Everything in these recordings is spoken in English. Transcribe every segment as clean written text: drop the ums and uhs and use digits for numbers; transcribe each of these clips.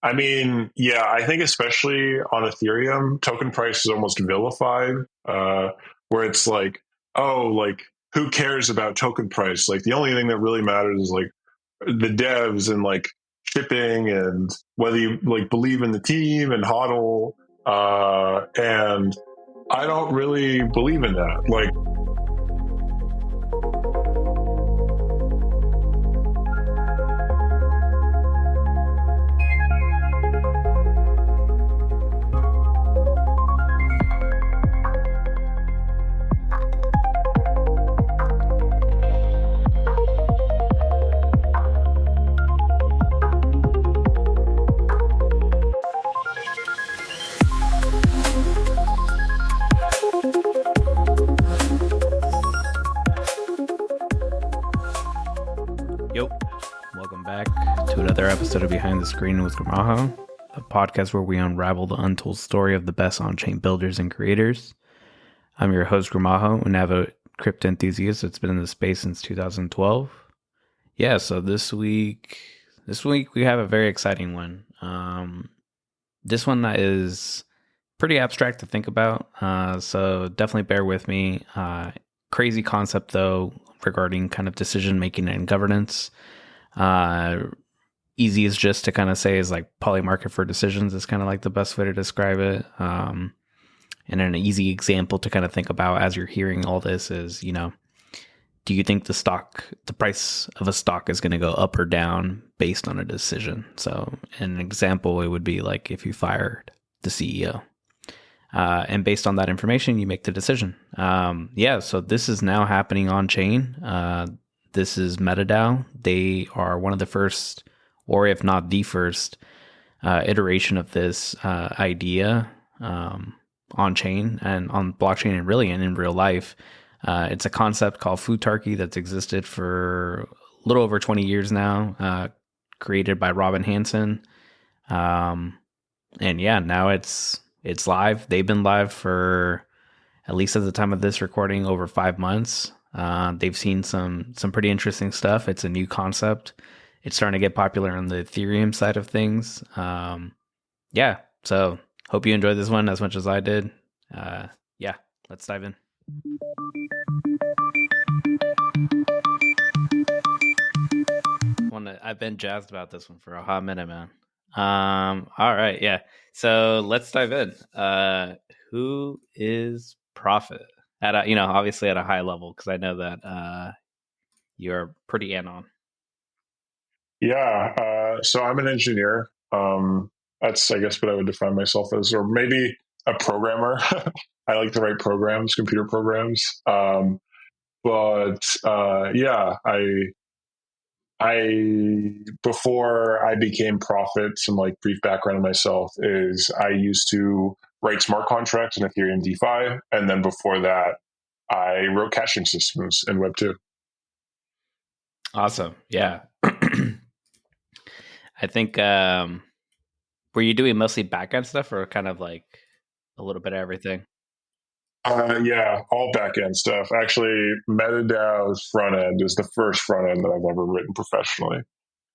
I mean, yeah, I think especially on Ethereum, token price is almost vilified, where it's like, oh, like who cares about token price? Like the only thing that really matters is like the devs and like shipping and whether you like believe in the team and hodl. And I don't really believe in that. Like, Welcome back to another episode of Behind the Screen with Gramajo, a podcast where we unravel the untold story of the best on-chain builders and creators. I'm your host, Gramajo, an avid crypto enthusiast that's been in the space since 2012. Yeah, so this week we have a very exciting one. This one is pretty abstract to think about, so definitely bear with me. Crazy concept, though, regarding kind of decision-making and governance. Easiest just to kind of say is like Polymarket for decisions is kind of like the best way to describe it. And an easy example to kind of think about as you're hearing all this is, do you think the price of a stock is going to go up or down based on a decision? So an example, it would be like if you fired the CEO. And based on that information, you make the decision. So this is now happening on chain. This is MetaDAO. They are one of the first, or if not the first, iteration of this idea on chain and on blockchain and really and in real life. It's a concept called Futarchy that's existed for a little over 20 years now, created by Robin Hanson. And yeah, now it's live. They've been live for, at least at the time of this recording, over 5 months. They've seen some pretty interesting stuff. It's a new concept. It's starting to get popular on the Ethereum side of things. So hope you enjoyed this one as much as I did. Let's dive in. I've been jazzed about this one for a hot minute, man. All right, yeah. So let's dive in. Who is Proph3t? At a, obviously at a high level, because I know that you're pretty in on. Yeah, so I'm an engineer. That's, I guess, what I would define myself as, or maybe a programmer. I like to write programs, computer programs. I before I became Proph3t, some like brief background on myself is I used to write smart contracts in Ethereum DeFi, and then before that, I wrote caching systems in Web 2. Awesome. Yeah. I think, were you doing mostly backend stuff or kind of like a little bit of everything? Yeah, all back-end stuff. Actually, MetaDAO's front end is the first front end that I've ever written professionally,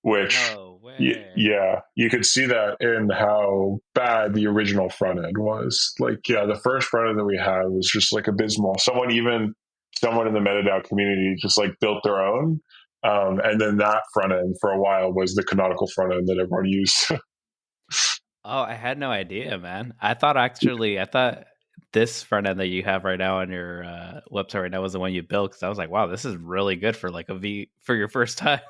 which, No way. you could see that in how bad the original front end was. Like, yeah, the first front end that we had was just like abysmal. Someone in the MetaDAO community just like built their own. And then that front end for a while was the canonical front end that everyone used. Oh, I had no idea, man. I thought this front end that you have right now on your website right now was the one you built, because I was like, wow, this is really good for like for your first time.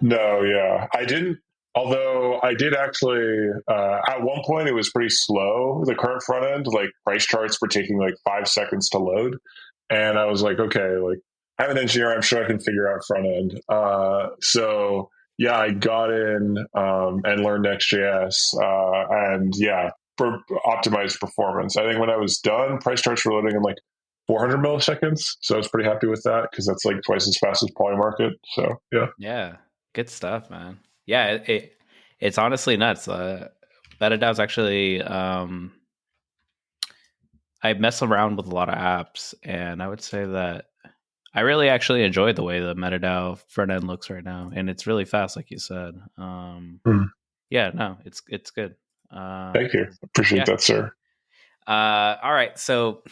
No, yeah, I didn't. Although I did actually, at one point it was pretty slow. The current front end, like price charts were taking like 5 seconds to load. And I was like, okay, like I'm an engineer, I'm sure I can figure out front end. So yeah, I got in and learned Next.js, and yeah, for optimized performance. I think when I was done, price charts were loading in like 400 milliseconds. So I was pretty happy with that because that's like twice as fast as Polymarket. So yeah. Yeah, good stuff, man. Yeah, it's honestly nuts. MetaDAO's actually, I mess around with a lot of apps, and I would say that I really actually enjoy the way the MetaDAO front end looks right now, and it's really fast, like you said. Yeah, no, it's good. Thank you. Appreciate Yeah. that, sir. All right. So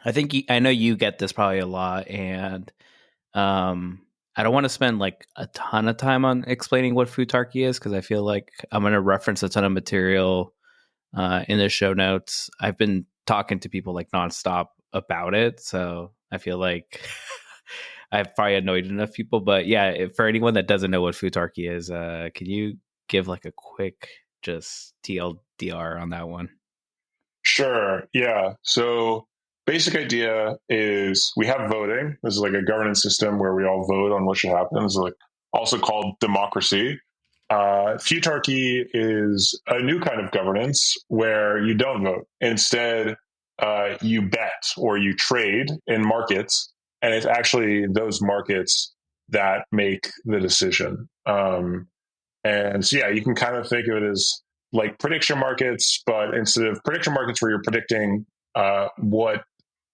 I know you get this probably a lot, and I don't want to spend like a ton of time on explaining what Futarchy is because I feel like I'm going to reference a ton of material in the show notes. I've been talking to people like nonstop about it, so I feel like I've probably annoyed enough people. But yeah, for anyone that doesn't know what Futarchy is, can you give like a quick just TLDR on that one? Sure. Yeah. So basic idea is we have voting. This is like a governance system where we all vote on what should happen. It's like also called democracy. Futarchy is a new kind of governance where you don't vote. Instead, you bet or you trade in markets, and it's actually those markets that make the decision. And so, yeah, you can kind of think of it as like prediction markets, but instead of prediction markets where you're predicting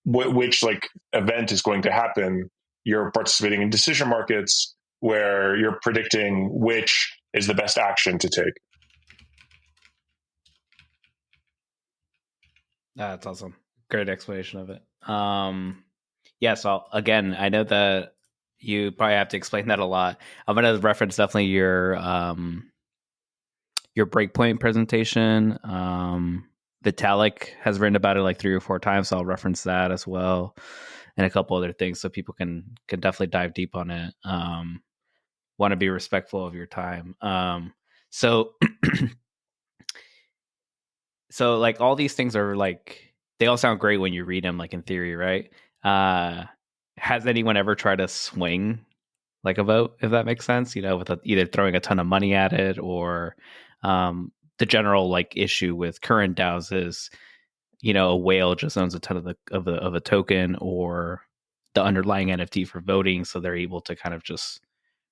which like event is going to happen, you're participating in decision markets where you're predicting which is the best action to take. That's awesome. Great explanation of it. Yeah, so again, I know that you probably have to explain that a lot. I'm going to reference definitely your breakpoint presentation. Vitalik has written about it like 3 or 4 times, so I'll reference that as well, and a couple other things, so people can definitely dive deep on it. Want to be respectful of your time. So so like all these things are like they all sound great when you read them, like in theory, right? Uh, has anyone ever tried to swing like a vote, if that makes sense? With either throwing a ton of money at it or the general like issue with current DAOs is a whale just owns a ton of a token or the underlying NFT for voting, so they're able to kind of just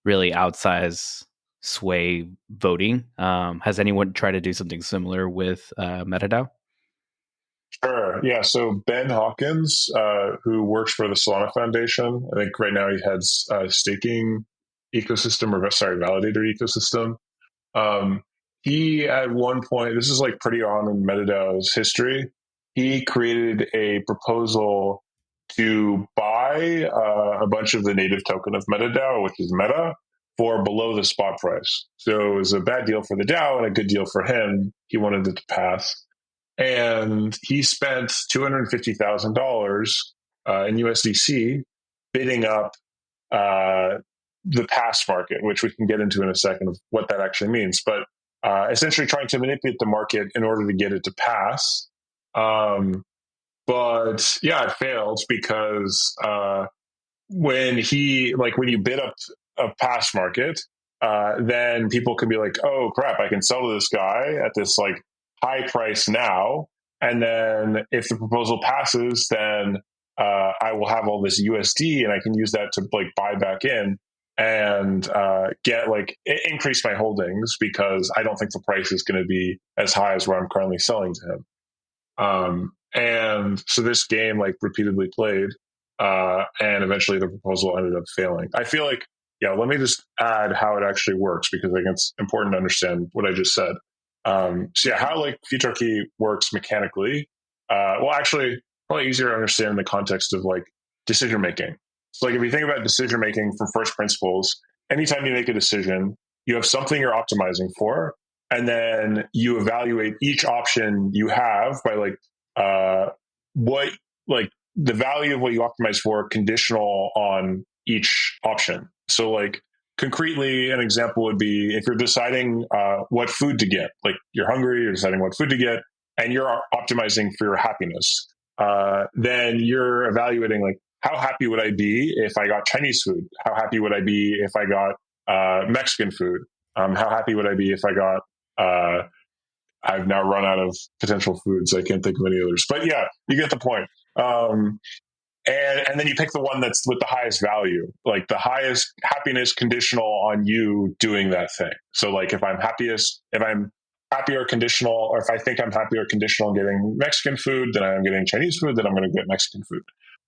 really outsize sway voting. Has anyone tried to do something similar with MetaDAO? Sure. Yeah. So Ben Hawkins, who works for the Solana Foundation, I think right now he heads staking ecosystem, or sorry, validator ecosystem. Um, he at one point, this is like pretty on in MetaDAO's history, he created a proposal to buy a bunch of the native token of MetaDAO, which is Meta, for below the spot price. So it was a bad deal for the DAO and a good deal for him. He wanted it to pass. And he spent $250,000 in USDC bidding up the past market, which we can get into in a second of what that actually means. But essentially trying to manipulate the market in order to get it to pass. But yeah, it failed because when you bid up a past market, then people can be like, oh crap, I can sell to this guy at this like high price now. And then if the proposal passes, then I will have all this USD and I can use that to like buy back in and get like increase my holdings because I don't think the price is going to be as high as where I'm currently selling to him. And so this game like repeatedly played, and eventually the proposal ended up failing. I feel like, yeah, let me just add how it actually works because I think it's important to understand what I just said. So yeah, how like Futurchy works mechanically. Well, actually, probably easier to understand in the context of like decision making. So like if you think about decision making from first principles, anytime you make a decision, you have something you're optimizing for, and then you evaluate each option you have by like what like the value of what you optimize for conditional on each option. So like concretely, an example would be if you're deciding what food to get, like you're hungry, you're deciding what food to get, and you're optimizing for your happiness. Then you're evaluating like how happy would I be if I got Chinese food? How happy would I be if I got Mexican food? How happy would I be if I got I've now run out of potential foods. I can't think of any others. But yeah, you get the point. And then you pick the one that's with the highest value, like the highest happiness conditional on you doing that thing. So like if I'm happier conditional, or if I think I'm happier conditional on getting Mexican food, then I'm getting Chinese food, then I'm going to get Mexican food.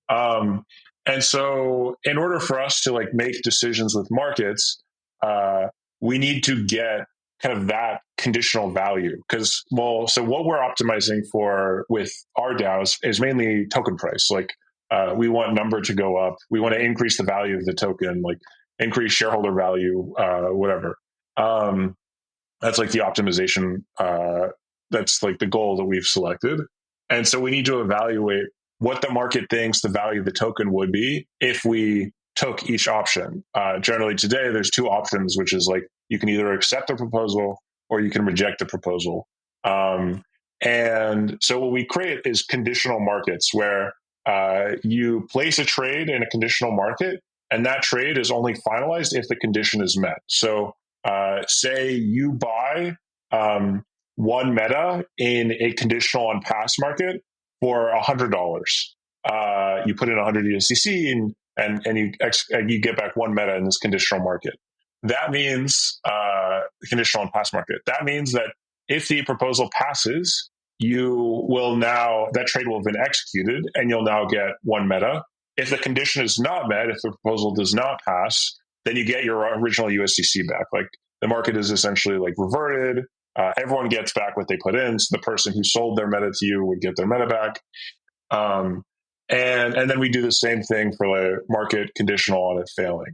And so in order for us to like make decisions with markets, we need to get kind of that conditional value. Because, well, so what we're optimizing for with our DAOs is mainly token price. Like we want number to go up. We want to increase the value of the token, like increase shareholder value, whatever. That's like the optimization. That's like the goal that we've selected. And so we need to evaluate what the market thinks the value of the token would be if we took each option. Generally today, there's two options, which is like you can either accept the proposal or you can reject the proposal. And so what we create is conditional markets where you place a trade in a conditional market, and that trade is only finalized if the condition is met. So say you buy one meta in a conditional on pass market for $100. You put in 100 USDC and you get back one meta in this conditional market. That means conditional on pass market. That means that if the proposal passes, you will now, that trade will have been executed and you'll now get one meta. If the condition is not met, if the proposal does not pass, then you get your original USDC back. Like the market is essentially like reverted. Everyone gets back what they put in. So the person who sold their meta to you would get their meta back. And then we do the same thing for like market conditional on it failing.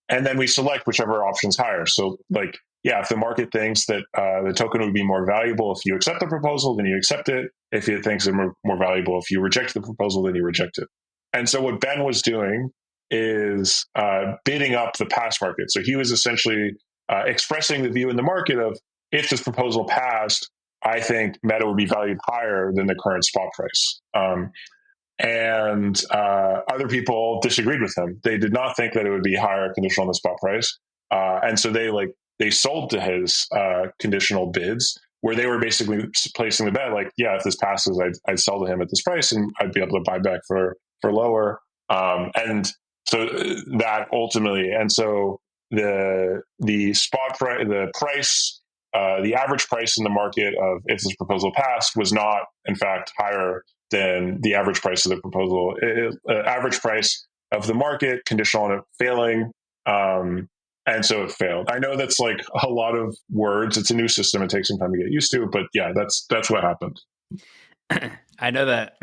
And then we select whichever option's higher. So like, yeah, if the market thinks that the token would be more valuable if you accept the proposal, then you accept it. If it thinks it's more valuable if you reject the proposal, then you reject it. And so what Ben was doing is bidding up the pass market. So he was essentially expressing the view in the market of, if this proposal passed, I think Meta would be valued higher than the current spot price. And other people disagreed with him. They did not think that it would be higher conditional on the spot price. And so they sold to his conditional bids, where they were basically placing the bet, like, yeah, if this passes, I'd sell to him at this price and I'd be able to buy back for lower. And so that ultimately, and so the spot price, the price, the average price in the market of if this proposal passed was not, in fact, higher than the average price of the proposal. Average price of the market, conditional on it failing. And so it failed. I know that's like a lot of words. It's a new system. It takes some time to get used to, but yeah, that's what happened. I know that.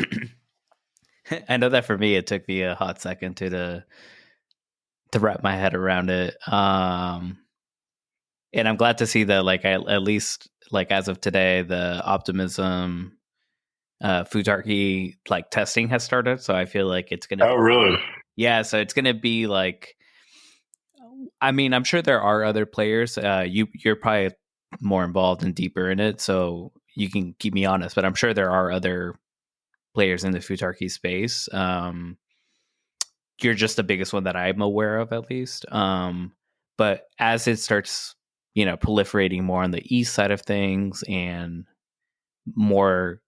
I know that for me, it took me a hot second to wrap my head around it. And I'm glad to see that, like, at least like as of today, the optimism Futarchy like testing has started. So I feel like it's gonna. Oh, really? Yeah. So it's gonna be like. I mean, I'm sure there are other players. You're probably more involved and deeper in it, so you can keep me honest. But I'm sure there are other players in the Futarchy space. You're just the biggest one that I'm aware of, at least. But as it starts, proliferating more on the east side of things, and more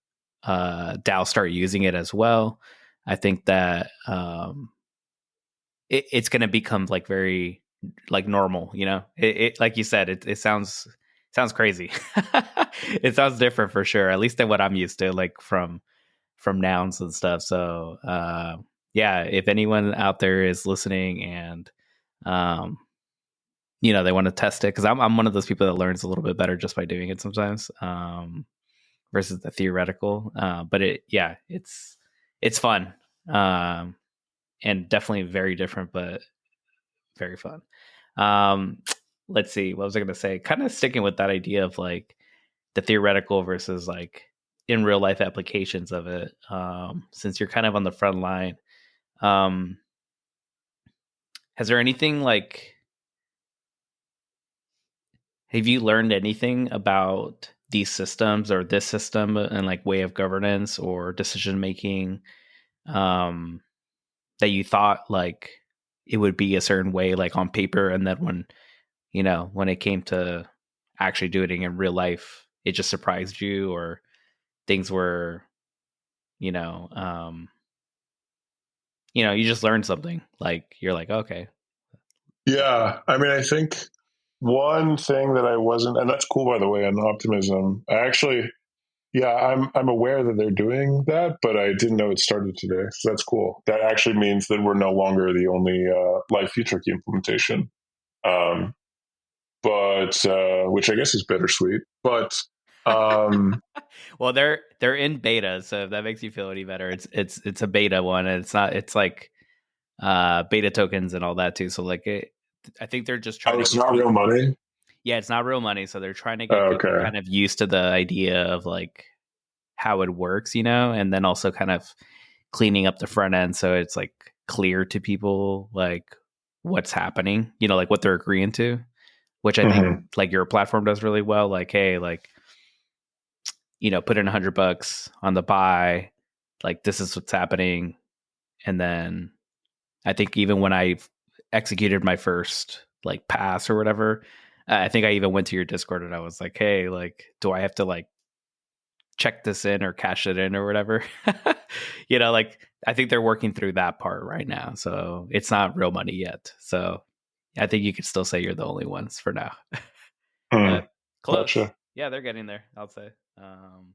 DAOs start using it as well, I think that it's going to become like very like normal. It like you said, it sounds crazy. It sounds different for sure, at least than what I'm used to, like from nouns and stuff. So yeah, if anyone out there is listening and they want to test it, because I'm one of those people that learns a little bit better just by doing it sometimes, versus the theoretical. But it's fun, and definitely very different, but very fun. Let's see, what was I going to say? Kind of sticking with that idea of like the theoretical versus like in real life applications of it. Since you're kind of on the front line, has there anything like, have you learned anything about these systems or this system and like way of governance or decision making, that you thought like it would be a certain way, like on paper, and then when it came to actually doing it in real life, it just surprised you, or things were, you just learned something, like you're like, okay. Yeah, I mean, I think one thing that I wasn't, and that's cool, by the way, on optimism. I'm aware that they're doing that, but I didn't know it started today. So that's cool. That actually means that we're no longer the only live Futurchy implementation. but which I guess is bittersweet. But Well, they're in beta, so if that makes you feel any better, it's a beta one, and it's like beta tokens and all that too. So like I think they're just trying to it's get not real people. money. Yeah, it's not real money, so they're trying to get people Okay. kind of used to the idea of like how it works, and then also kind of cleaning up the front end so it's like clear to people like what's happening, like what they're agreeing to, which I think like your platform does really well. Like, hey, like, put in $100 on the buy, like this is what's happening. And then I think even when I executed my first like pass or whatever, I think I even went to your Discord and I was like, hey, like, do I have to like check this in or cash it in or whatever? Like I think they're working through that part right now. So it's not real money yet. So I think you could still say you're the only ones for now. But close. Gotcha. Yeah, they're getting there, I'll say.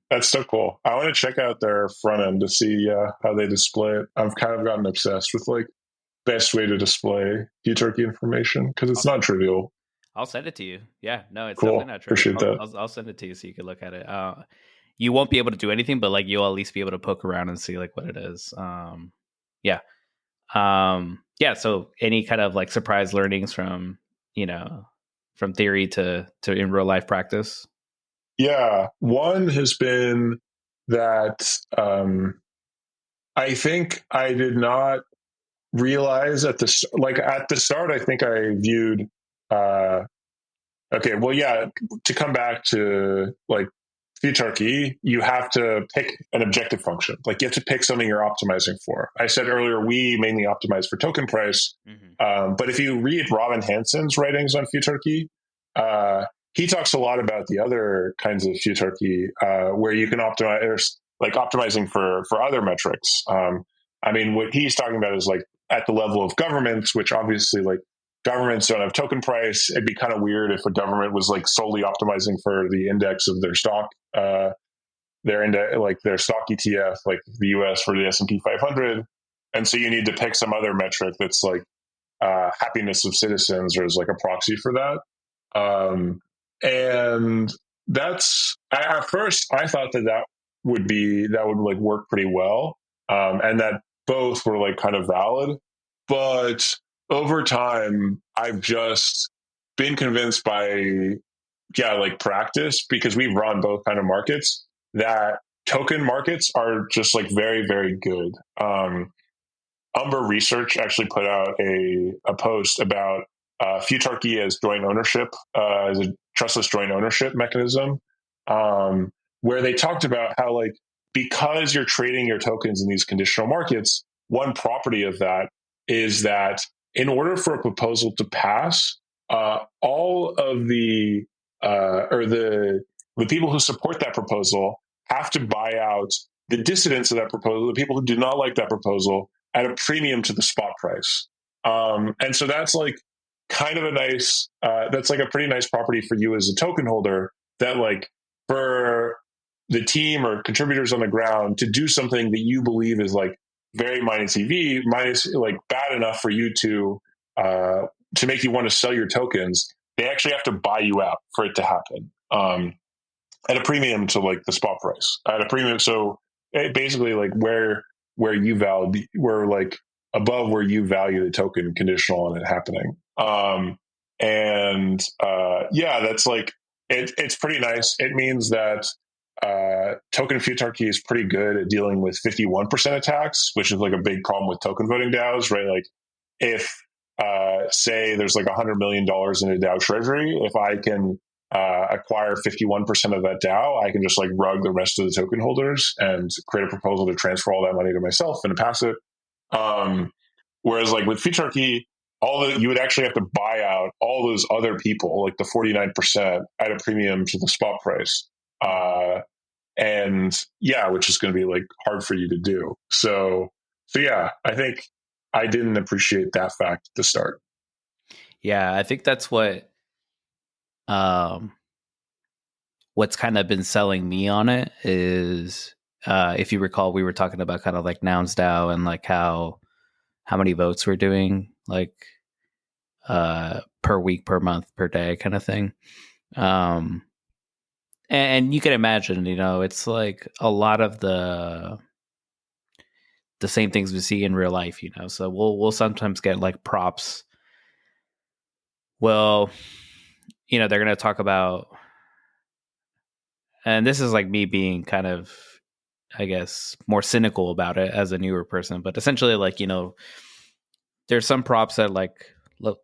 That's so cool. I want to check out their front end to see how they display it. I've kind of gotten obsessed with like best way to display Futurchy information because it's not trivial. I'll send it to you. Yeah, no, it's Cool. definitely not trivial. Appreciate that. I'll send it to you so you can look at it. You won't be able to do anything, but like you'll at least be able to poke around and see like what it is. Yeah. Yeah. So any kind of like surprise learnings from from theory to in real life practice? Yeah, one has been that I think I did not realize at the start. I think I viewed. Okay, well, yeah. To come back to like Futarchy, you have to pick an objective function. Like you have to pick something you're optimizing for. I said earlier we mainly optimize for token price, but if you read Robin Hansen's writings on Futarchy, he talks a lot about the other kinds of Futarchy where you can optimize, like optimizing for other metrics. I mean, what he's talking about is like at the level of governments, which obviously like governments don't have token price. It'd be kind of weird if a government was like solely optimizing for the index of their stock, their index, like their stock ETF, like the US for the S&P 500. And so you need to pick some other metric that's like happiness of citizens or is like a proxy for that. And that's at first I thought that would like work pretty well, and that both were like kind of valid. But over time, I've just been convinced by like practice because we've run both kind of markets that token markets are just like very very good. Umber Research actually put out a post about Futarchy as joint ownership, as a trustless joint ownership mechanism, where they talked about how, like, because you're trading your tokens in these conditional markets, one property of that is that in order for a proposal to pass, all of or the people who support that proposal have to buy out the dissidents of that proposal, the people who do not like that proposal, at a premium to the spot price. And so that's like kind of a nice, that's like a pretty nice property for you as a token holder that like for the team or contributors on the ground to do something that you believe is like very minus EV, minus like bad enough for you to make you want to sell your tokens, they actually have to buy you out for it to happen. At a premium to like the spot price at a premium. So it basically like where you value, where like above where you value the token conditional on it happening. Yeah, that's like, it's pretty nice. It means that token Futarchy is pretty good at dealing with 51% attacks, which is like a big problem with token voting DAOs, right? Like if, say there's like $100 million in a DAO treasury, if I can acquire 51% of that DAO, I can just like rug the rest of the token holders and create a proposal to transfer all that money to myself and to pass it. Whereas like with Futurchy, you would actually have to buy out all those other people, like the 49% at a premium to the spot price. And yeah, which is going to be like hard for you to do. So yeah, I think I didn't appreciate that fact at the start. Yeah, I think that's what's kind of been selling me on it is, if you recall, we were talking about kind of like Nouns DAO and like how many votes we're doing, like per week, per month, per day kind of thing. And you can imagine, it's like a lot of the same things we see in real life, So we'll sometimes get like props. Well, they're going to talk about, and this is like me being kind of, I guess, more cynical about it as a newer person, but essentially like, there's some props that like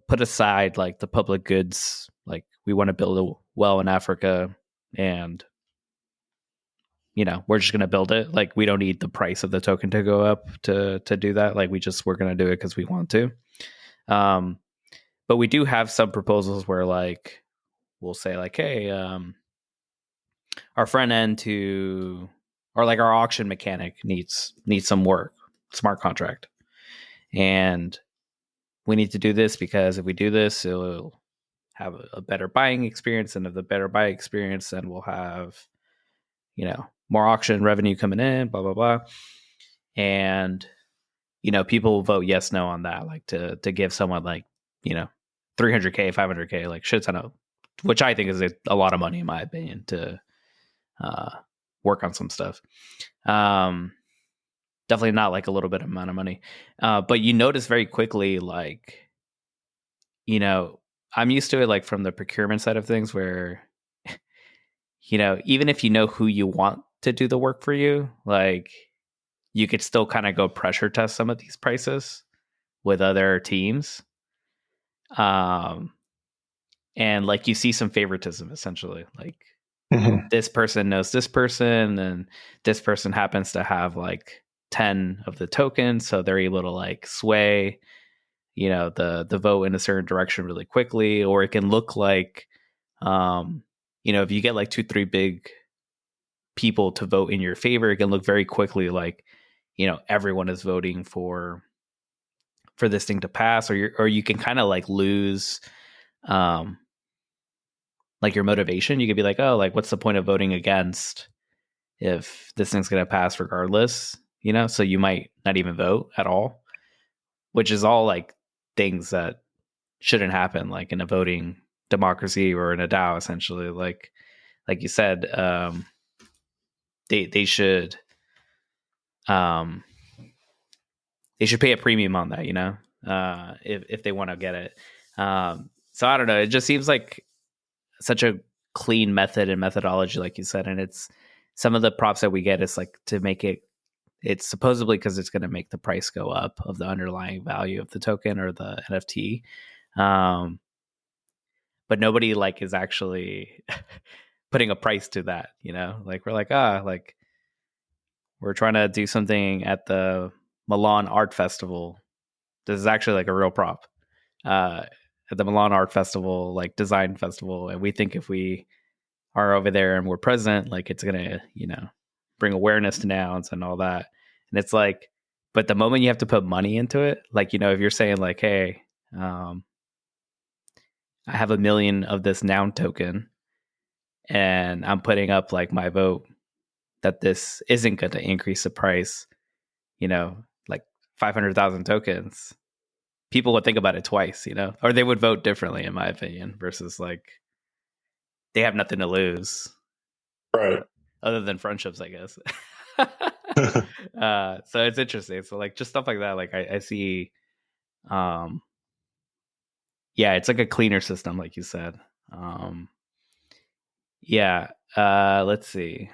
put aside like the public goods, like we want to build a well in Africa, and we're just going to build it. Like we don't need the price of the token to go up to do that. Like we're going to do it because we want to. But we do have some proposals where like we'll say like, hey, our front end or like our auction mechanic needs some work, smart contract, and we need to do this because if we do this, it'll have a better buying experience, and if the better buying experience, then we'll have more auction revenue coming in, blah blah blah. And people will vote yes no on that, like to give someone like 300K 500K, like shit ton of, which I think is a lot of money in my opinion, to work on some stuff. Definitely not like a little bit amount of money, but you notice very quickly, like I'm used to it like from the procurement side of things, where even if you know who you want to do the work for you, like you could still kind of go pressure test some of these prices with other teams. And like you see some favoritism essentially, like this person knows this person, and this person happens to have like 10 of the tokens, so they're able to like sway the vote in a certain direction really quickly. Or it can look like if you get like 2-3 big people to vote in your favor, it can look very quickly like everyone is voting for this thing to pass, or you can kind of like lose like your motivation. You could be like, oh, like what's the point of voting against if this thing's going to pass regardless, so you might not even vote at all, which is all like things that shouldn't happen like in a voting democracy or in a DAO. Essentially, like you said, they should pay a premium on that, if they want to get it. So I don't know, it just seems like such a clean method and methodology, like you said, and it's some of the props that we get is like to make it's supposedly because it's going to make the price go up of the underlying value of the token or the NFT. But nobody like is actually putting a price to that, like we're like, like we're trying to do something at the Milan Art Festival. This is actually like a real prop at the Milan Art Festival, like design festival. And we think if we are over there and we're present, like it's going to, bring awareness to nouns and all that. And it's like, but the moment you have to put money into it, like, if you're saying like, hey, I have 1 million of this noun token and I'm putting up like my vote that this isn't going to increase the price, like 500,000 tokens, people would think about it twice, or they would vote differently, in my opinion, versus like they have nothing to lose. Right. Other than friendships, I guess. So it's interesting. So like just stuff like that, like I see, it's like a cleaner system, like you said. Let's see.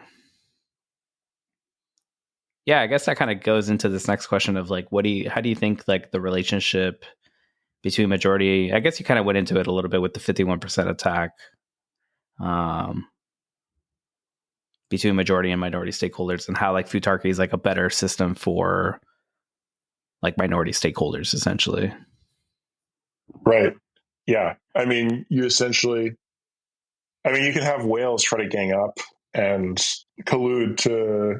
Yeah, I guess that kind of goes into this next question of like, how do you think like the relationship between majority, I guess you kind of went into it a little bit with the 51% attack, between majority and minority stakeholders, and how like Futarchy is like a better system for like minority stakeholders, essentially. Right. Yeah. I mean, you can have whales try to gang up and collude to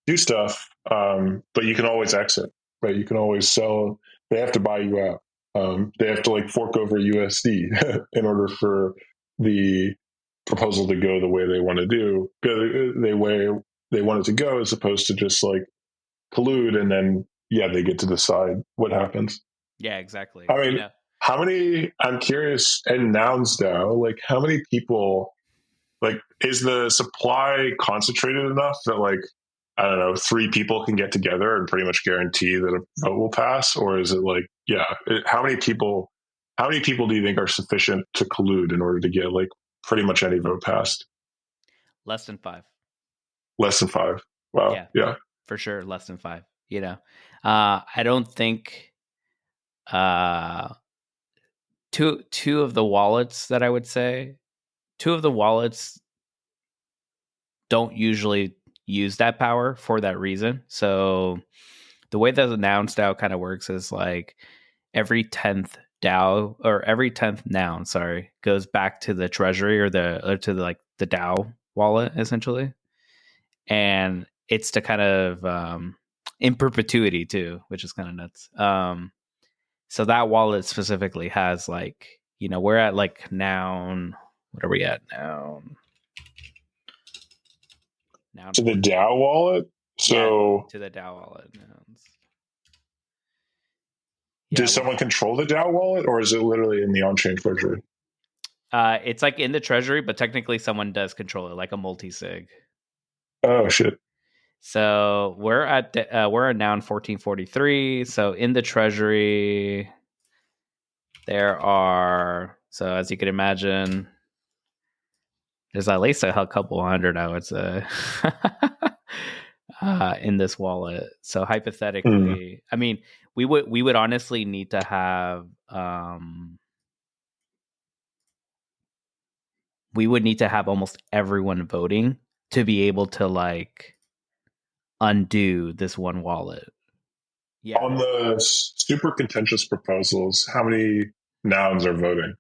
do stuff, but you can always exit, right? You can always sell. They have to buy you out. They have to like fork over USD in order for the proposal to go the way they want to do, they want it to go, as opposed to just like collude and then they get to decide what happens. Yeah, exactly. I mean, how many? I'm curious. In Nouns DAO, like how many people? Like, is the supply concentrated enough that like I don't know, 3 people can get together and pretty much guarantee that a vote will pass, or is it like how many people? How many people do you think are sufficient to collude in order to get like pretty much any vote passed? Less than 5. Less than 5. Wow. Yeah, Yeah. for sure, less than 5. I don't think uh, two of the wallets that I would say, two of the wallets don't usually use that power for that reason. So the way that the noun DAO kind of works is like every 10th DAO or every 10th noun, sorry, goes back to the treasury or to the DAO wallet essentially. And it's to kind of in perpetuity too, which is kind of nuts. So that wallet specifically has like, we're at like noun. What are we at now? Noun. To the DAO wallet. Yeah, So to the DAO wallet nouns. Yeah, does someone control the DAO wallet, or is it literally in the on-chain treasury? it's like in the treasury, but technically someone does control it, like a multi-sig. Oh shit. So we're at noun 1443. So in the treasury, there are, so as you can imagine, there's at least a couple hundred, I would say, in this wallet. So hypothetically, I mean, we would honestly need to have almost everyone voting to be able to like undo this one wallet. Yeah. On the super contentious proposals, how many nouns are voting?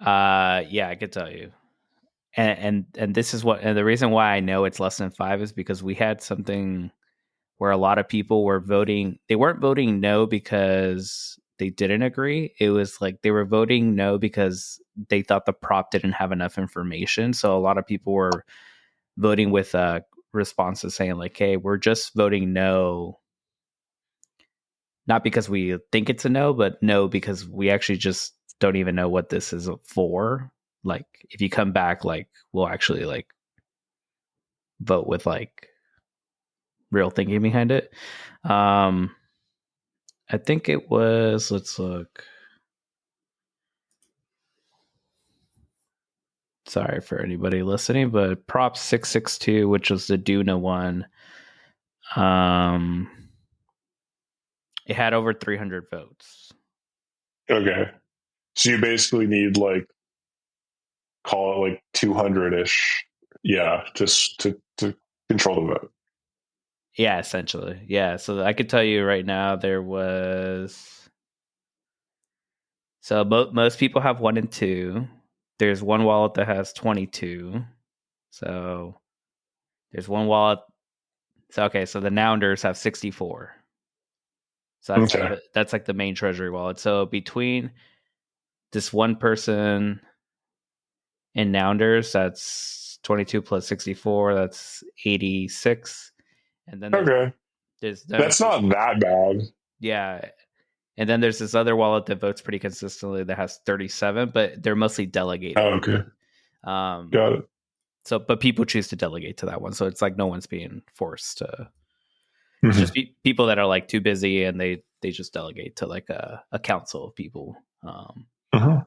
Yeah, I could tell you. And this is and the reason why I know it's less than 5 is because we had something where a lot of people were voting. They weren't voting no because they didn't agree. It was like they were voting no because they thought the prop didn't have enough information. So a lot of people were voting with responses saying like, hey, we're just voting no, not because we think it's a no, but no because we actually just don't even know what this is for. Like if you come back, like we'll actually like vote with like real thinking behind it. I think it was, let's look. Sorry for anybody listening, but Proph3t, which was the Duna one, it had over 300 votes. Okay. So you basically need like, call it like 200-ish. Yeah. Just to control the vote. Yeah, essentially. Yeah. So I could tell you right now there was. So most people have 1 and 2. There's one wallet that has 22. So there's one wallet. So okay, so the Nounders have 64. So that's like the main treasury wallet. So between this one person and Nounders, that's 22 plus 64, that's 86. And then That's not that bad. Yeah. And then there's this other wallet that votes pretty consistently that has 37, but they're mostly delegated. Oh, okay. Got it. So, but people choose to delegate to that one. So it's like no one's being forced to. It's just people that are like too busy and they just delegate to like a council of people.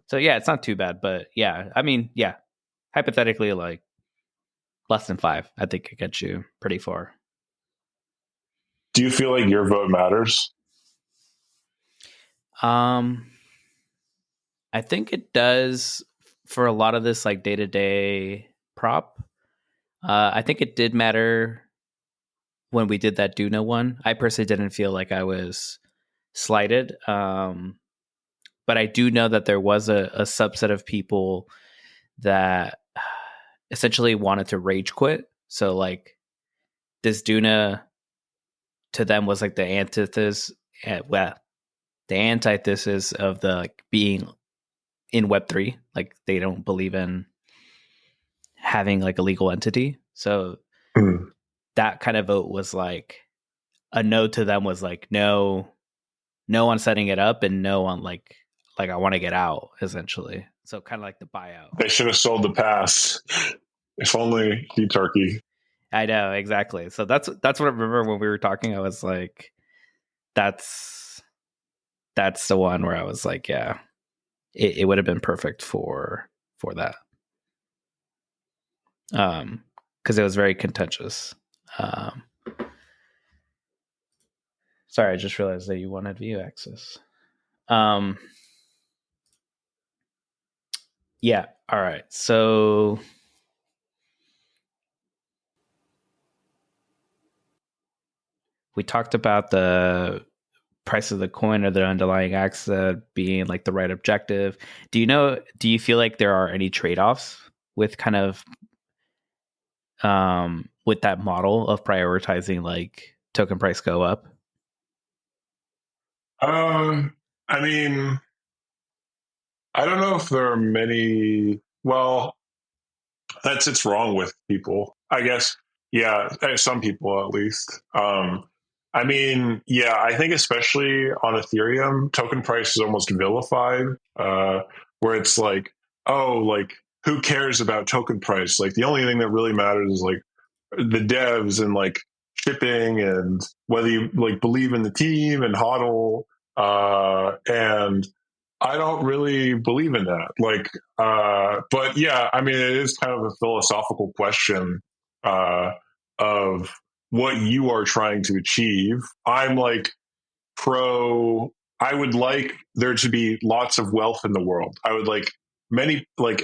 So yeah, it's not too bad, but yeah, I mean, yeah, hypothetically, like less than 5, I think it gets you pretty far. Do you feel like your vote matters? I think it does for a lot of this like day-to-day prop. I think it did matter when we did that Duna one. I personally didn't feel like I was slighted. But I do know that there was a subset of people that essentially wanted to rage quit. So like this Duna to them was like the antithesis, the antithesis of the like being in Web3. Like they don't believe in having like a legal entity. So that kind of vote was like a no to them was like, no, no on setting it up and no on like I want to get out essentially. So kind of like the buyout. They should have sold the pass. If only Futarchy. I know, exactly. So that's what I remember when we were talking. I was like, that's the one where I was like, yeah, it would have been perfect for that. Because it was very contentious. Sorry, I just realized that you wanted view access. Yeah. All right. So we talked about the price of the coin or the underlying asset being like the right objective. Do you feel like there are any trade-offs with kind of with that model of prioritizing like token price go up? I mean, I don't know if there are many. Well, that's it's wrong with people, I guess. Yeah, some people at least. I mean, yeah, I think especially on Ethereum, token price is almost vilified, where it's like, oh, like who cares about token price? Like the only thing that really matters is like the devs and like shipping and whether you like believe in the team and hodl. And I don't really believe in that. Like, but yeah, I mean, it is kind of a philosophical question of what you are trying to achieve. I'm like pro. I would like there to be lots of wealth in the world. I would like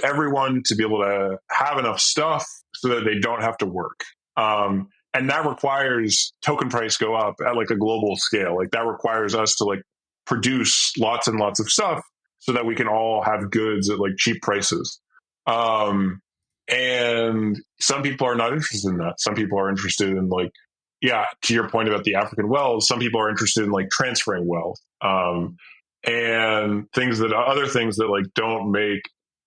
everyone to be able to have enough stuff so that they don't have to work. And that requires token price go up at like a global scale. Like that requires us to like produce lots and lots of stuff so that we can all have goods at like cheap prices. Um, and some people are not interested in that. Some people are interested in like, yeah, to your point about the African wealth, some people are interested in like transferring wealth, and other things that like don't make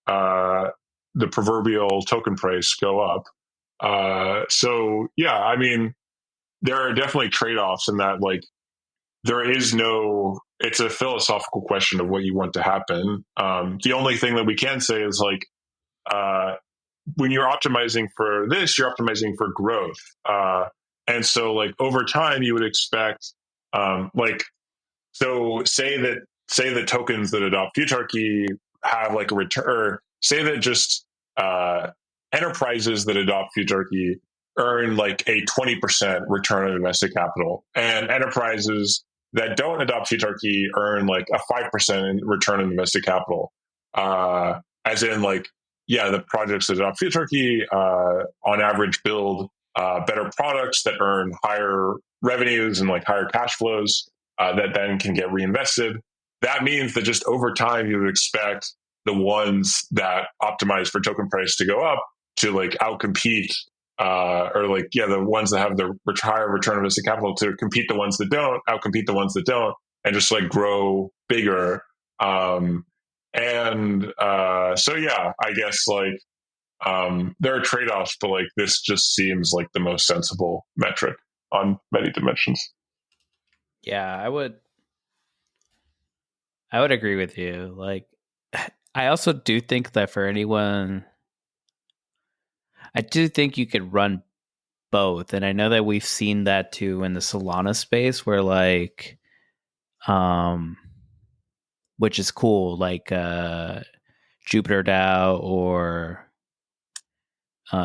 the proverbial token price go up. So yeah, I mean, there are definitely trade-offs in that like there is no. It's a philosophical question of what you want to happen. The only thing that we can say is like uh, when you're optimizing for this, you're optimizing for growth. And so like over time, you would expect like so say that tokens that adopt Futarchy have like a return. Or say that just enterprises that adopt Futarchy earn like a 20% return on invested capital, and enterprises that don't adopt Futarchy earn like a 5% return on invested capital. As in like yeah, the projects that adopt Futurchy on average build better products that earn higher revenues and like higher cash flows that then can get reinvested. That means that just over time, you would expect the ones that optimize for token price to go up to like outcompete or like, yeah, the ones that have the higher return on invested capital to compete the ones that don't, outcompete the ones that don't, and just like grow bigger. So yeah, I guess like there are trade-offs, but like this just seems like the most sensible metric on many dimensions. Yeah, I would agree with you. Like, I also do think that for anyone, I do think you could run both, and I know that we've seen that too in the Solana space, where like, which is cool, like Jupiter DAO or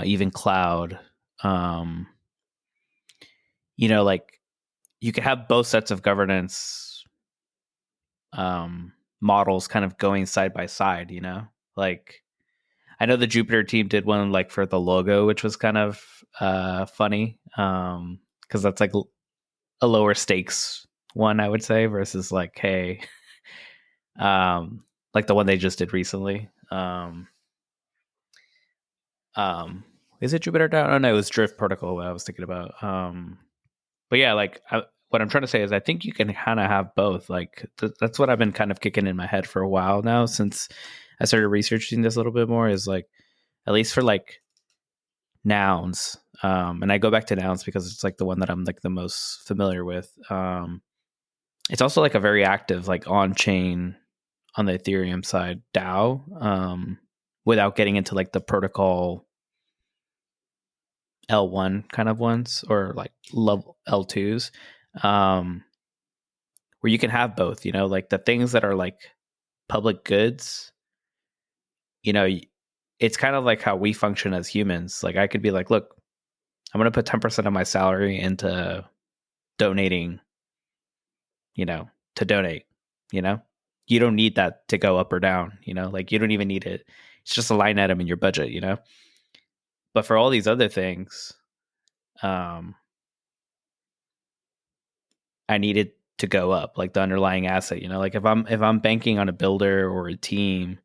even Cloud. Like you could have both sets of governance models kind of going side by side. Like I know the Jupiter team did one like for the logo, which was kind of funny because that's like a lower stakes one, I would say, versus like, hey, like the one they just did recently. Is it Jupiter DAO? Oh no, it was Drift Protocol I was thinking about. But yeah, like what I'm trying to say is I think you can kind of have both. Like that's what I've been kind of kicking in my head for a while now since I started researching this a little bit more. Is like at least for like nouns, and I go back to nouns because it's like the one that I'm like the most familiar with. it's also like a very active, like on chain on the Ethereum side DAO, without getting into like the protocol L1 kind of ones or like level L2s, um, where you can have both, like the things that are like public goods, you know, it's kind of like how we function as humans. Like I could be like, look, I'm going to put 10% of my salary into donating, to donate, you know, you don't need that to go up or down, like you don't even need it. It's just a line item in your budget. But for all these other things, um, I need it to go up, like the underlying asset, like if I'm banking on a builder or a team,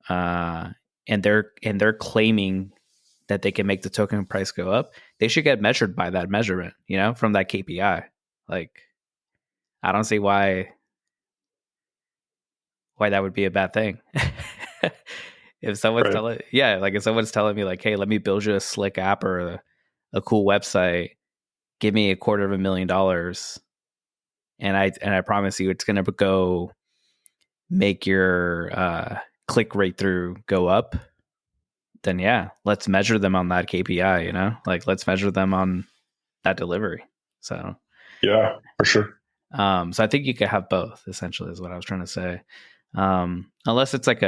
and they're claiming that they can make the token price go up, they should get measured by that measurement, from that KPI. Like, I don't see why that would be a bad thing. If someone's Right. if someone's telling me like, hey, let me build you a slick app or a cool website, give me $250,000, and I promise you it's gonna go make your click rate through go up, then yeah, let's measure them on that KPI, like let's measure them on that delivery. So Yeah, for sure. so I think you could have both, essentially, is what I was trying to say. Unless it's like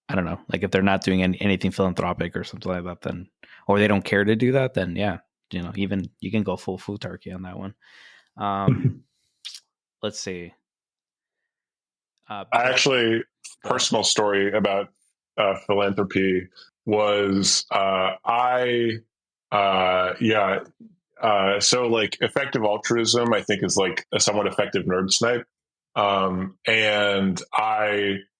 I don't know, like if they're not doing anything philanthropic or something like that, then, or they don't care to do that, then yeah, even you can go full Futarchy on that one. Let's see. I actually, personal story about philanthropy was yeah. So like effective altruism, I think is like a somewhat effective nerd snipe. And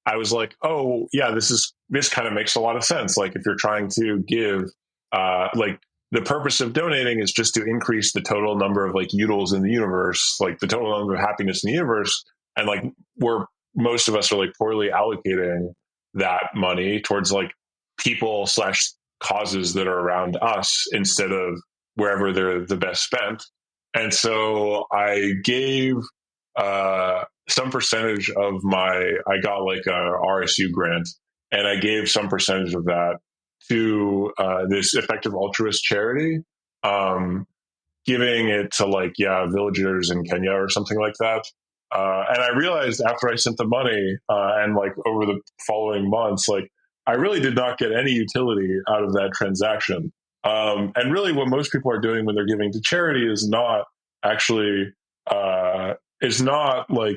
I was like, oh yeah, this kind of makes a lot of sense. Like if you're trying to give, like the purpose of donating is just to increase the total number of like utils in the universe, like the total number of happiness in the universe. And like we're most of us are like poorly allocating that money towards like people slash causes that are around us instead of wherever they're the best spent. And so I gave some percentage of I got like a RSU grant, and I gave some percentage of that to this effective altruist charity, giving it to like, yeah, villagers in Kenya or something like that. And I realized after I sent the money and like over the following months, like I really did not get any utility out of that transaction. And really, what most people are doing when they're giving to charity is not actually is not like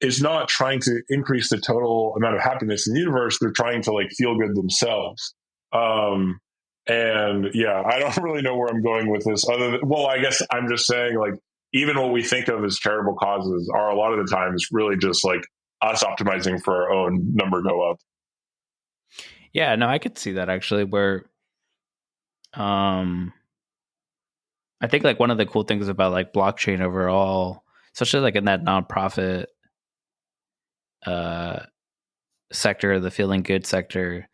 is not trying to increase the total amount of happiness in the universe. They're trying to like feel good themselves. Um, and yeah, I don't really know where I'm going with this other than, well, I guess I'm just saying like, even what we think of as charitable causes are a lot of the times really just like us optimizing for our own number go up. Yeah, no, I could see that actually, where um I think like one of the cool things about like blockchain overall, especially like in that nonprofit uh sector, the feeling good sector,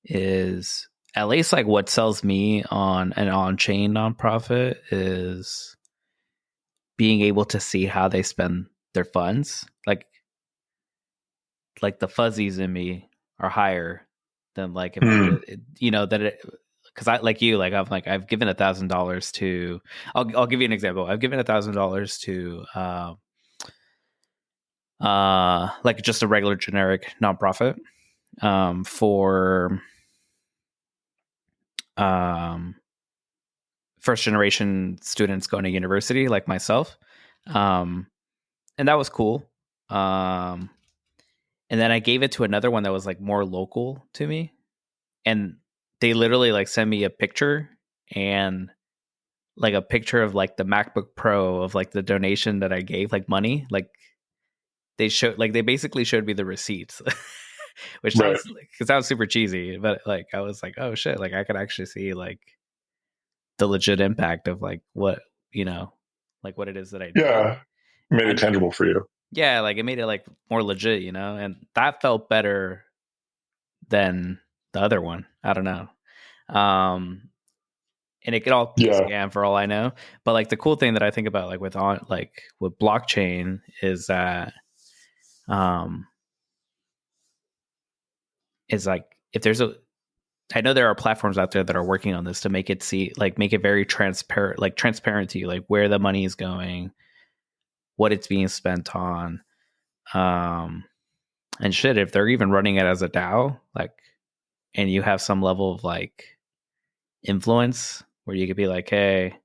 is at least like what sells me on an on-chain nonprofit is being able to see how they spend their funds. Like the fuzzies in me are higher than like if I Hmm. just, that it, because I like you, like I'm like I've given $1,000 to. I'll give you an example. I've given $1,000 to like just a regular generic nonprofit, for um first generation students going to university like myself, um and that was cool. um and then I gave it to another one that was like more local to me, and they literally like sent me a picture, and like a picture of like the MacBook Pro of like the donation that I gave, like money. Like they basically showed me the receipts, which Right. sounds super cheesy, but like I was like, oh shit, like I could actually see like the legit impact of like what, like what it is that I did. Yeah. Made it And tangible for you. yeah, like it made it like more legit, and that felt better than the other one. I don't know. Um and it could all be a Yeah. scam for all I know. But like the cool thing that I think about like with blockchain is that is like if there's a I know there are platforms out there that are working on this to make it make it very transparent to you, like where the money is going, what it's being spent on. And shit, if they're even running it as a DAO, like, and you have some level of like influence where you could be like, hey,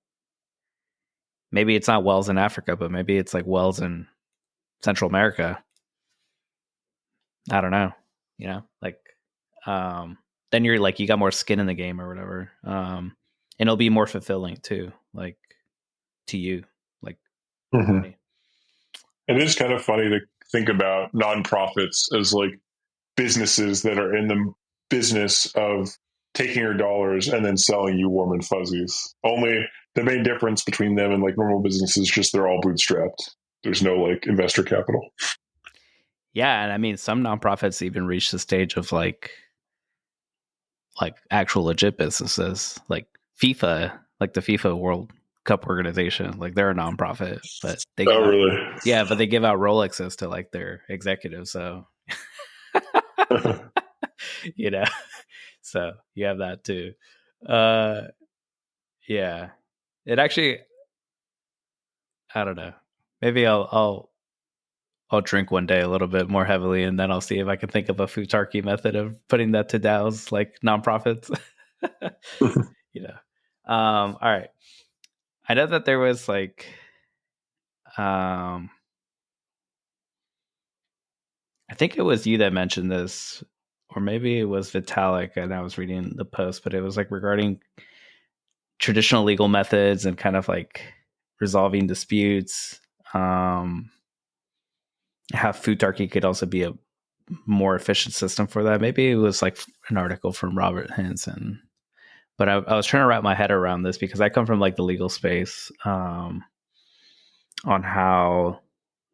maybe it's not wells in Africa, but maybe it's like wells in Central America. I don't know, like, then you're like, you got more skin in the game or whatever. And it'll be more fulfilling too, like to you, like, Mm-hmm. It is kind of funny to think about nonprofits as like businesses that are in the business of taking your dollars and then selling you warm and fuzzies. Only the main difference between them and like normal businesses is just they're all bootstrapped. There's no like investor capital. Yeah, and I mean some nonprofits even reach the stage of like actual legit businesses, like FIFA, like the FIFA World Cup organization. Like they're a nonprofit, but they give really? but they give out Rolexes to like their executives. So so you have that too. Yeah, it actually, I don't know. Maybe I'll drink one day a little bit more heavily, and then I'll see if I can think of a Futarchy method of putting that to DAOs, like nonprofits. All right. I know that there was like, I think it was you that mentioned this, or maybe it was Vitalik, and I was reading the post, but it was like regarding traditional legal methods and kind of like resolving disputes. How Futarchy could also be a more efficient system for that. Maybe it was like an article from Robert Hansen, but I was trying to wrap my head around this because I come from like the legal space, on how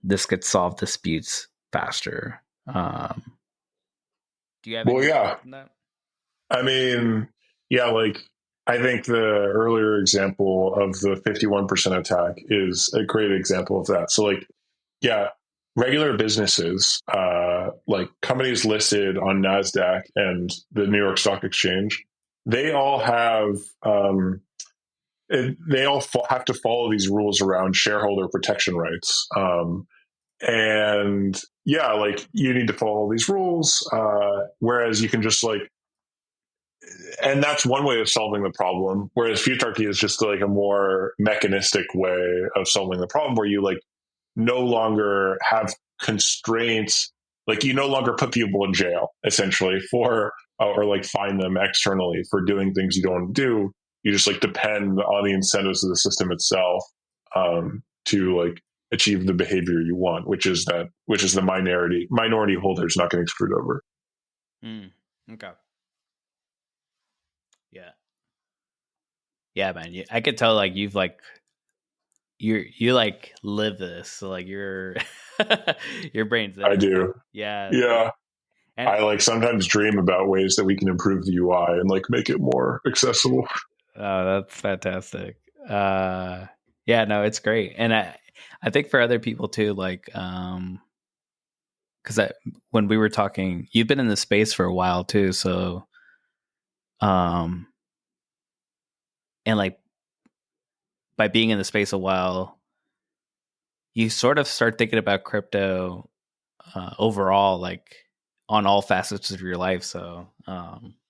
this could solve disputes faster. Do you have any thoughts on that? I mean, yeah, like I think the earlier example of the 51% attack is a great example of that. So like, yeah, regular businesses, like companies listed on NASDAQ and the New York Stock Exchange, they all have, have to follow these rules around shareholder protection rights. And yeah, like you need to follow these rules. Whereas you can just like, and that's one way of solving the problem. Whereas Futarchy is just like a more mechanistic way of solving the problem where you like no longer have constraints. Like you no longer put people in jail essentially for, or like fine them externally for doing things you don't want to do. You just like depend on the incentives of the system itself, to like achieve the behavior you want, which is the minority holders not getting screwed over. Okay. Yeah, man. I could tell like you've like you like live this, so like your your brain's there. I do. Yeah. And I like sometimes dream about ways that we can improve the UI and like make it more accessible. Oh, that's fantastic. Yeah, no, it's great. And I think for other people too, like, because when we were talking, you've been in the space for a while too, so, and like by being in the space a while, you sort of start thinking about crypto overall, like on all facets of your life. So,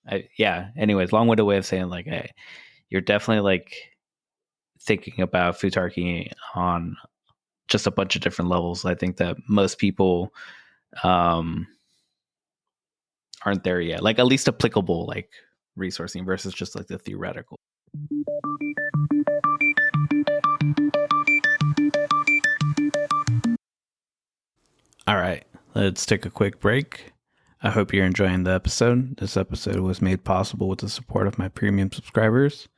anyways, long-winded way of saying like, hey, you're definitely like thinking about Futarchy on just a bunch of different levels. I think that most people aren't there yet, like at least applicable like resourcing versus just like the theoretical. All right, let's take a quick break. I hope you're enjoying the episode. This episode was made possible with the support of my premium subscribers: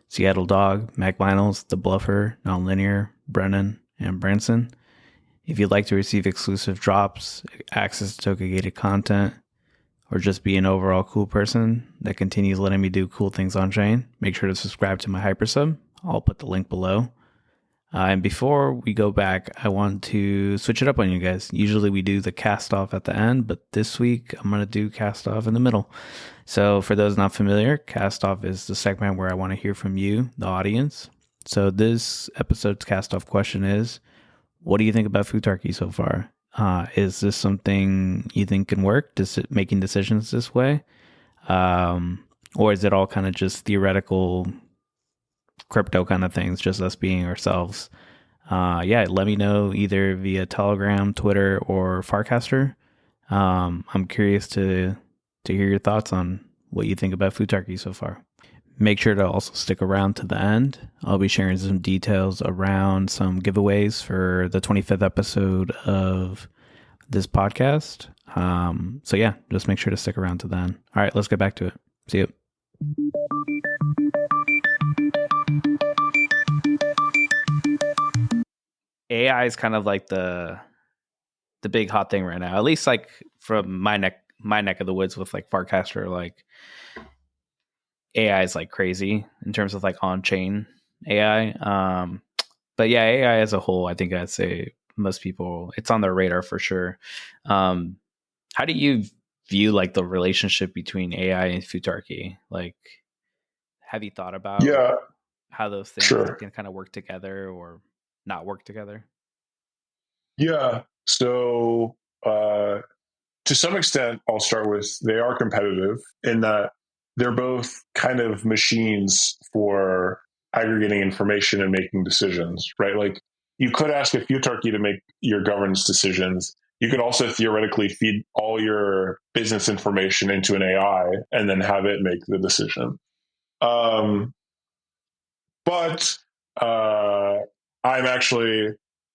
Seattle Dog, Mac Vinyls, The Bluffer, Nonlinear, Brennan, and Branson. If you'd like to receive exclusive drops, access to token-gated content, or just be an overall cool person that continues letting me do cool things on chain, make sure to subscribe to my hypersub. I'll put the link below. And before we go back, I want to switch it up on you guys. Usually we do the cast off at the end, but this week I'm going to do cast off in the middle. So for those not familiar, cast off is the segment where I want to hear from you, the audience. So this episode's cast off question is, what do you think about Futarchy so far? Is this something you think can work, making decisions this way? Or is it all kind of just theoretical crypto kind of things, just us being ourselves? Let me know either via Telegram, Twitter, or Farcaster. I'm curious to hear your thoughts on what you think about Futarchy so far. Make sure to also stick around to the end. I'll be sharing some details around some giveaways for the 25th episode of this podcast. Just make sure to stick around to the end. All right, let's get back to it. See you. AI is kind of like the big hot thing right now, at least like from my neck of the woods with like Farcaster. Like AI is like crazy in terms of like on-chain AI. But yeah, AI as a whole, I think I'd say most people, it's on their radar for sure. How do you view like the relationship between AI and Futarchy? Like, have you thought about how those things can kind of work together or not work together? Yeah. So to some extent, I'll start with they are competitive in that they're both kind of machines for aggregating information and making decisions, right? Like you could ask a Futarchy to make your governance decisions. You could also theoretically feed all your business information into an AI and then have it make the decision. But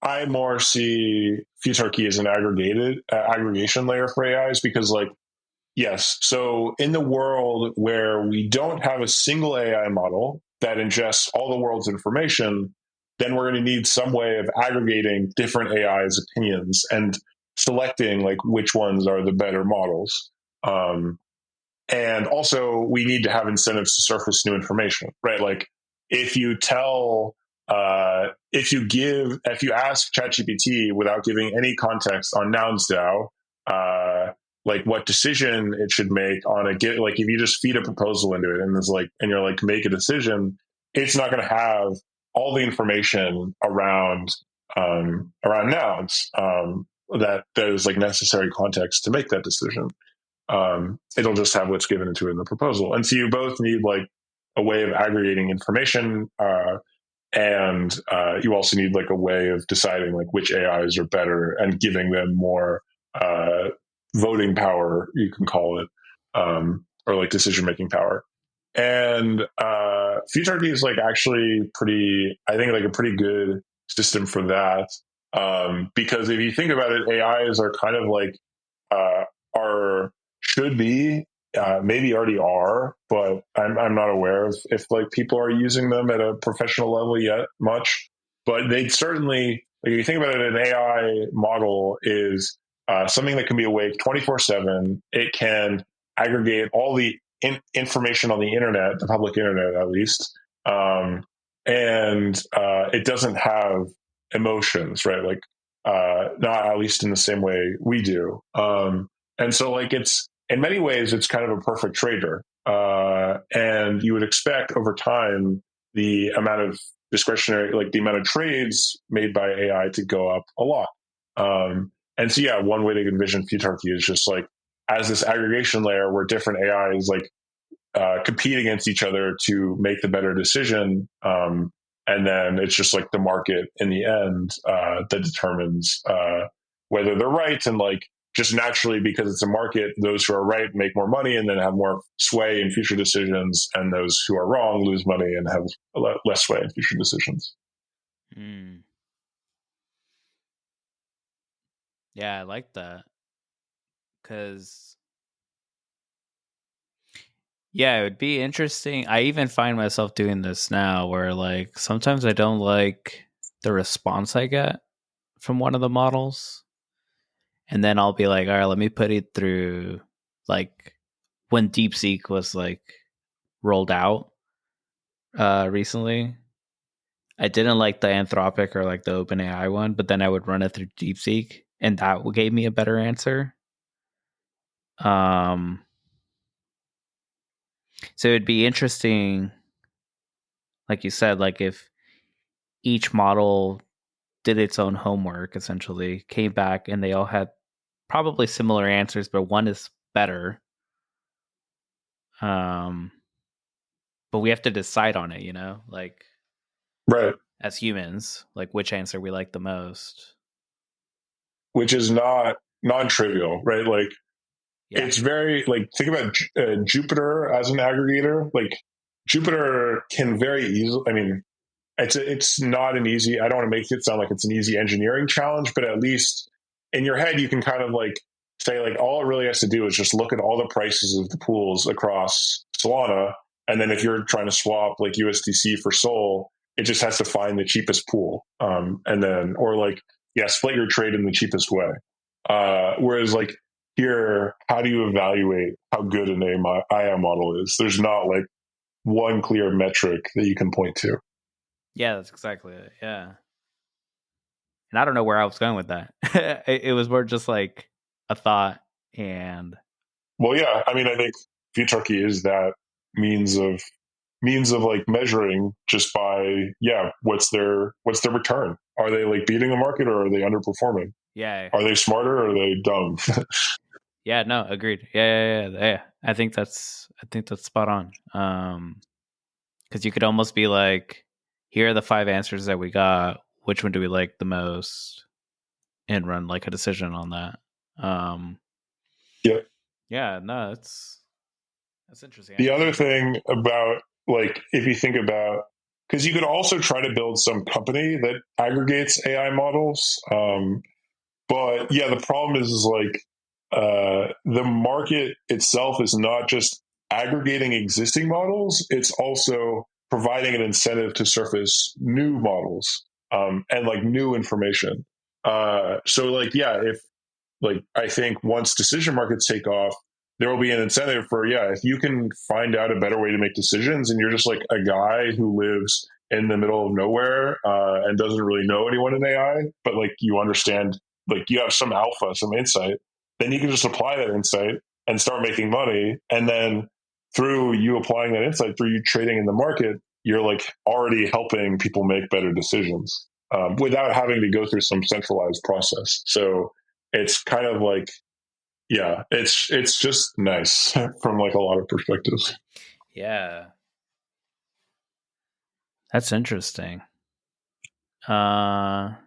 I more see Futarchy as an aggregation layer for AIs because, like, yes, so in the world where we don't have a single AI model that ingests all the world's information, then we're going to need some way of aggregating different AIs' opinions and selecting like which ones are the better models. And also, we need to have incentives to surface new information, right? Like, if you if you ask ChatGPT without giving any context on Nouns DAO, like what decision it should make on like if you just feed a proposal into it and you're like make a decision, it's not going to have all the information around nouns that is like necessary context to make that decision. It'll just have what's given to it in the proposal. And so you both need like a way of aggregating information, and you also need like a way of deciding like which AIs are better and giving them more voting power, you can call it, or like decision making power. And Futurchy is like actually I think like a pretty good system for that, because if you think about it, AIs are kind of like are should be maybe already are, but I'm not aware of if like people are using them at a professional level yet much. But they certainly, like, if you think about it, an AI model is something that can be awake 24/7. It can aggregate all the information on the internet, the public internet at least, and it doesn't have emotions, right? Like not at least in the same way we do. And so, like, it's in many ways, it's kind of a perfect trader. And you would expect over time the amount of the amount of trades made by AI to go up a lot. And so, yeah, one way to envision Futarchy is just like as this aggregation layer where different AIs like compete against each other to make the better decision. And then it's just like the market in the end that determines whether they're right. And like just naturally, because it's a market, those who are right make more money and then have more sway in future decisions. And those who are wrong lose money and have less sway in future decisions. Yeah, I like that. Because, yeah, it would be interesting. I even find myself doing this now where, like, sometimes I don't like the response I get from one of the models. And then I'll be like, all right, let me put it through like when DeepSeek was like rolled out recently. I didn't like the Anthropic or like the OpenAI one, but then I would run it through DeepSeek, and that gave me a better answer. So it'd be interesting, like you said, like if each model did its own homework, essentially came back, and they all had probably similar answers, but one is better. But we have to decide on it, you know, like Right. as humans, like which answer we like the most. Which is not non-trivial, right? Like Yeah. it's very like think about Jupiter as an aggregator. Like Jupiter can very easily. I mean, it's not an easy. I don't want to make it sound like it's an easy engineering challenge, but at least in your head you can kind of like say like all it really has to do is just look at all the prices of the pools across Solana, and then if you're trying to swap like USDC for Sol, it just has to find the cheapest pool, and then or like split your trade in the cheapest way. Whereas like here, how do you evaluate how good an AI model is? There's not like one clear metric that you can point to. Yeah, that's exactly it. Yeah. And I don't know where I was going with that. It was more just like a thought. And Well, yeah, I mean, I think Futurchy is that means of like measuring just by what's their return? Are they like beating the market or are they underperforming? yeah, Are they smarter or are they dumb? yeah, no, agreed. Yeah. I think that's spot on. Because you could almost be like, here are the 5 answers that we got. Which one do we like the most? And run like a decision on that. Yeah. Yeah, no, that's interesting. I The didn't other think about that. thing about like if you think about because you could also try to build some company that aggregates AI models. But yeah, the problem is like the market itself is not just aggregating existing models; it's also providing an incentive to surface new models and like new information. So like yeah, if like I think once decision markets take off, there will be an incentive for if you can find out a better way to make decisions, and you're just like a guy who lives in the middle of nowhere and doesn't really know anyone in AI, but like you understand, like you have some alpha, some insight, then you can just apply that insight and start making money, and then through you applying that insight, through you trading in the market, you're like already helping people make better decisions without having to go through some centralized process. So it's kind of like it's just nice from like a lot of perspectives. Yeah, that's interesting. Now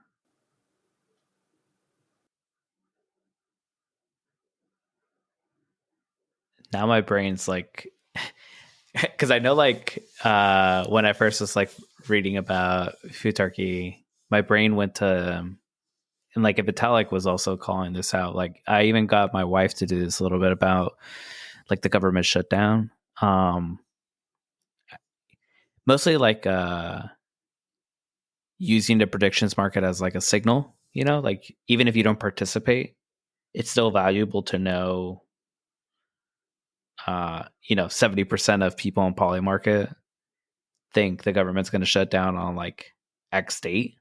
my brain's like, because I know like when I first was like reading about Futarchy, my brain went to and like if Vitalik was also calling this out, like I even got my wife to do this a little bit about like the government shutdown. Mostly like using the predictions market as like a signal, you know, like even if you don't participate, it's still valuable to know 70% of people on Polymarket think the government's going to shut down on like X date,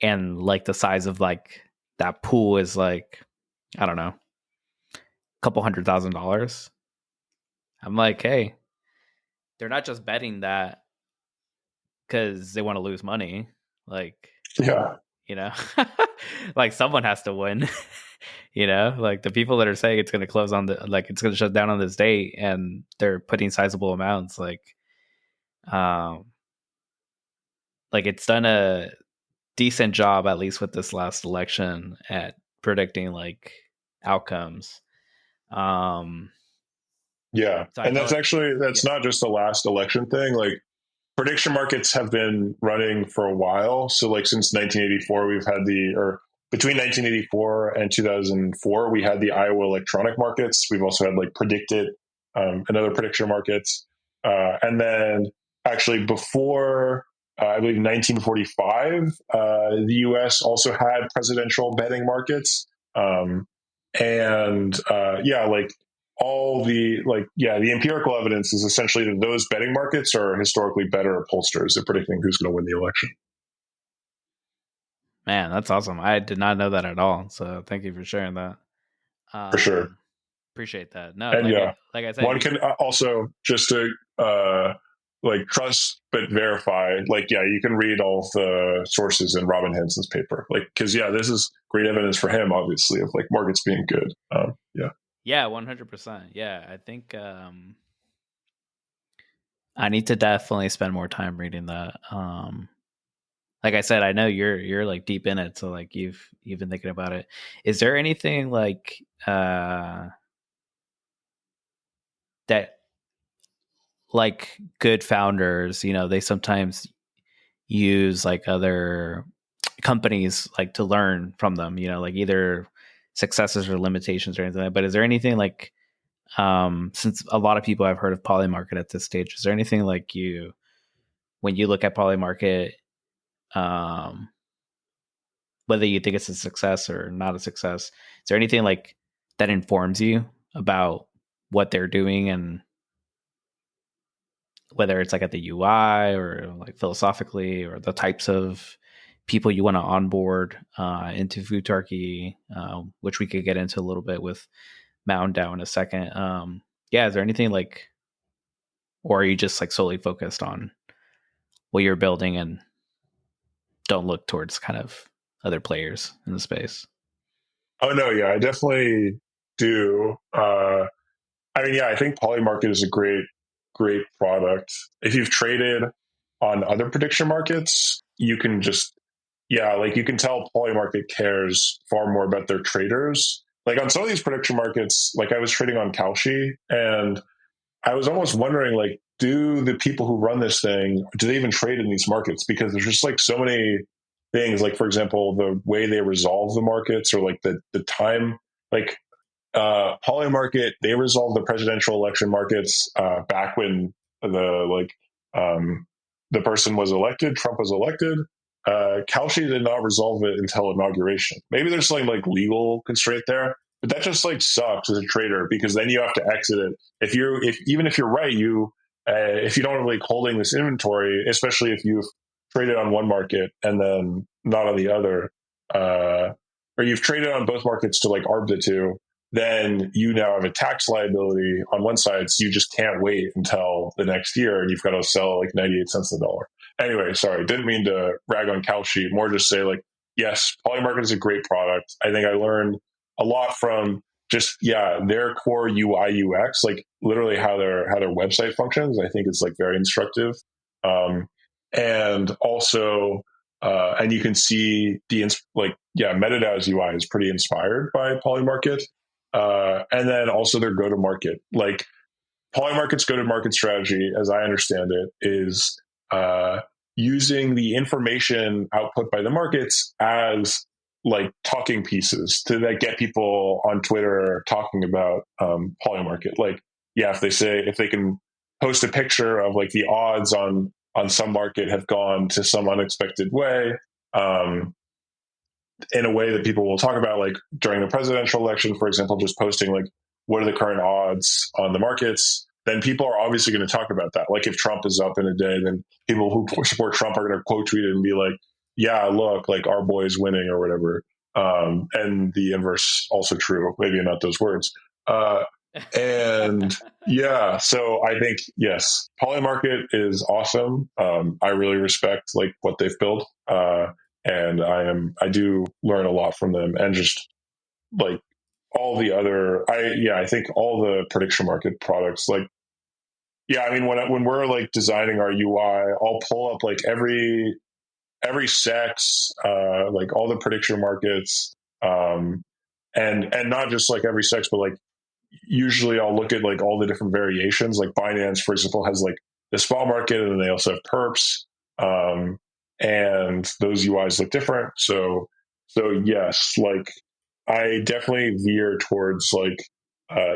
and like the size of like that pool is like, I don't know, a couple $100,000. I'm like, hey, they're not just betting that because they want to lose money. Like, Yeah, you know, like someone has to win. Like the people that are saying it's going to close on like it's going to shut down on this date, and they're putting sizable amounts. Um, like it's done a decent job, at least with this last election, at predicting like outcomes. Um, yeah, so I and know, that's yeah, not just the last election thing. Like prediction markets have been running for a while. So like since 1984, we've had or between 1984 and 2004, we had the Iowa electronic markets. We've also had like Predicted and other prediction markets. And then actually before, I believe 1945, the US also had presidential betting markets. And like all the the empirical evidence is essentially that those betting markets are historically better pollsters at predicting who's going to win the election. Man, that's awesome. I did not know that at all. So thank you for sharing that. For sure. Appreciate that. No, And like I said, one can also, just to trust but verify, you can read all the sources in Robin Hansen's paper, because this is great evidence for him, obviously, of markets being good. Yeah, 100%. Yeah, I think I need to definitely spend more time reading that. Like I said, I know you're like deep in it, so like you've been thinking about it. Is there anything like that, like good founders, they sometimes use like other companies like to learn from them, like either successes or limitations or anything like that. But is there anything like, since a lot of people have heard of Polymarket at this stage, is there anything like when you look at Polymarket, um, whether you think it's a success or not a success, is there anything like that informs you about what they're doing, and whether it's like at the UI or like philosophically, or the types of people you want to onboard into Futarchy, which we could get into a little bit with MetaDAO in a second. Is there anything like, or are you just like solely focused on what you're building and don't look towards kind of other players in the space? Oh no, yeah, I definitely do. I think Polymarket is a great product. If you've traded on other prediction markets, you can just, you can tell Polymarket cares far more about their traders. Like on some of these prediction markets, like I was trading on Kalshi, and I was almost wondering, do the people who run this thing, do they even trade in these markets? Because there's just so many things, like for example, the way they resolve the markets, or the time, like Polymarket, they resolved the presidential election markets back when um, the person was elected, Trump was elected. Kalshi did not resolve it until inauguration. Maybe there's something like legal constraint there, but that just sucks as a trader, because then you have to exit it. Even if you're right, if you don't holding this inventory, especially if you've traded on one market and then not on the other, or you've traded on both markets to arb the two, then you now have a tax liability on one side, so you just can't wait until the next year, and you've got to sell 98 cents a dollar. Anyway, sorry, didn't mean to rag on Kalshi. More just say yes, Polymarket is a great product. I think I learned a lot from just their core UI UX, literally how their website functions. I think it's very instructive, and also and you can see MetaDAO's UI is pretty inspired by Polymarket. And then also their go-to-market. Polymarket's go-to-market strategy, as I understand it, is using the information output by the markets as talking pieces to get people on Twitter talking about Polymarket. If they can post a picture of the odds on some market have gone to some unexpected way, in a way that people will talk about, during the presidential election, for example, just posting what are the current odds on the markets, then people are obviously going to talk about that. If Trump is up in a day, then people who support Trump are going to quote tweet it and be yeah, look, our boy's winning or whatever. And the inverse also true, maybe not those words. And so I think, yes, Polymarket is awesome. I really respect what they've built. And I do learn a lot from them, and just all the other, I think all the prediction market products, when we're designing our UI, I'll pull up every sex, all the prediction markets, and not just every sex, but usually I'll look at all the different variations. Binance, for example, has the spot market, and then they also have perps, and those UIs look different. So yes, I definitely veer towards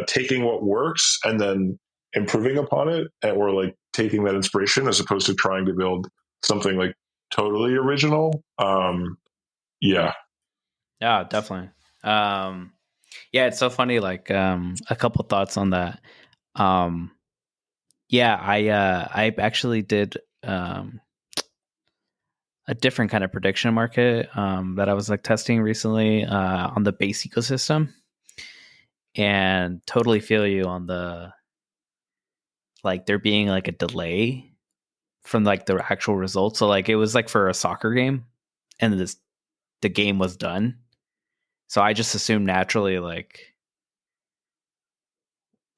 taking what works and then improving upon it, or taking that inspiration, as opposed to trying to build something totally original. Yeah. Yeah, definitely. Yeah, it's so funny. Like, a couple thoughts on that. Um, yeah, I actually did a different kind of prediction market that I was like testing recently on the base ecosystem, and totally feel you on the like there being like a delay from like the actual results. So like it was like for a soccer game, and the game was done. So I just assumed naturally like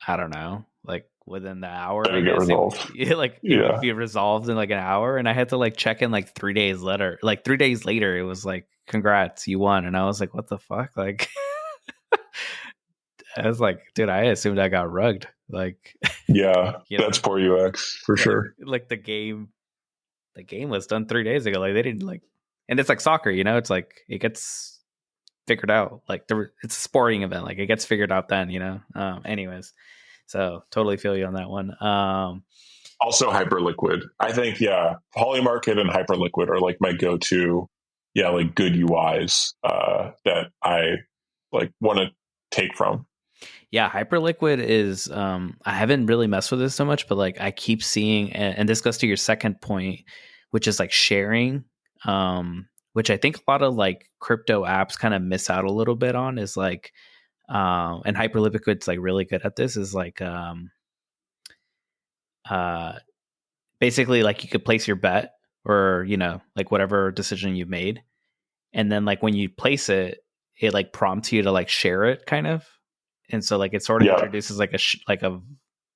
I don't know, like within the hour, That I to get guess resolved. it would Yeah. be resolved in like an hour, and I had to like check in like 3 days later. Like 3 days later, it was like, "Congrats, you won," and I was like, "What the fuck?" Like, I was like, "Dude, I assumed I got rugged." Like, Yeah. you That's know, poor UX for sure. like the game was done 3 days ago. Like they didn't like, and it's like soccer, you know, it's like it gets figured out. Like it's a sporting event, like it gets figured out then, you know. Anyways, so totally feel you on that one. Also Hyperliquid. I think, yeah, Polymarket and Hyperliquid are like my go-to, yeah, like good UIs that I like want to take from. Yeah, Hyperliquid is I haven't really messed with this so much, but like I keep seeing, and this goes to your second point, which is like sharing, which I think a lot of like crypto apps kind of miss out a little bit on, is like and Hyperliquid's like really good at this, is like uh basically like you could place your bet, or you know, like whatever decision you made, and then like when you place it, it like prompts you to like share it kind of, and so like it sort of Yeah. introduces like like a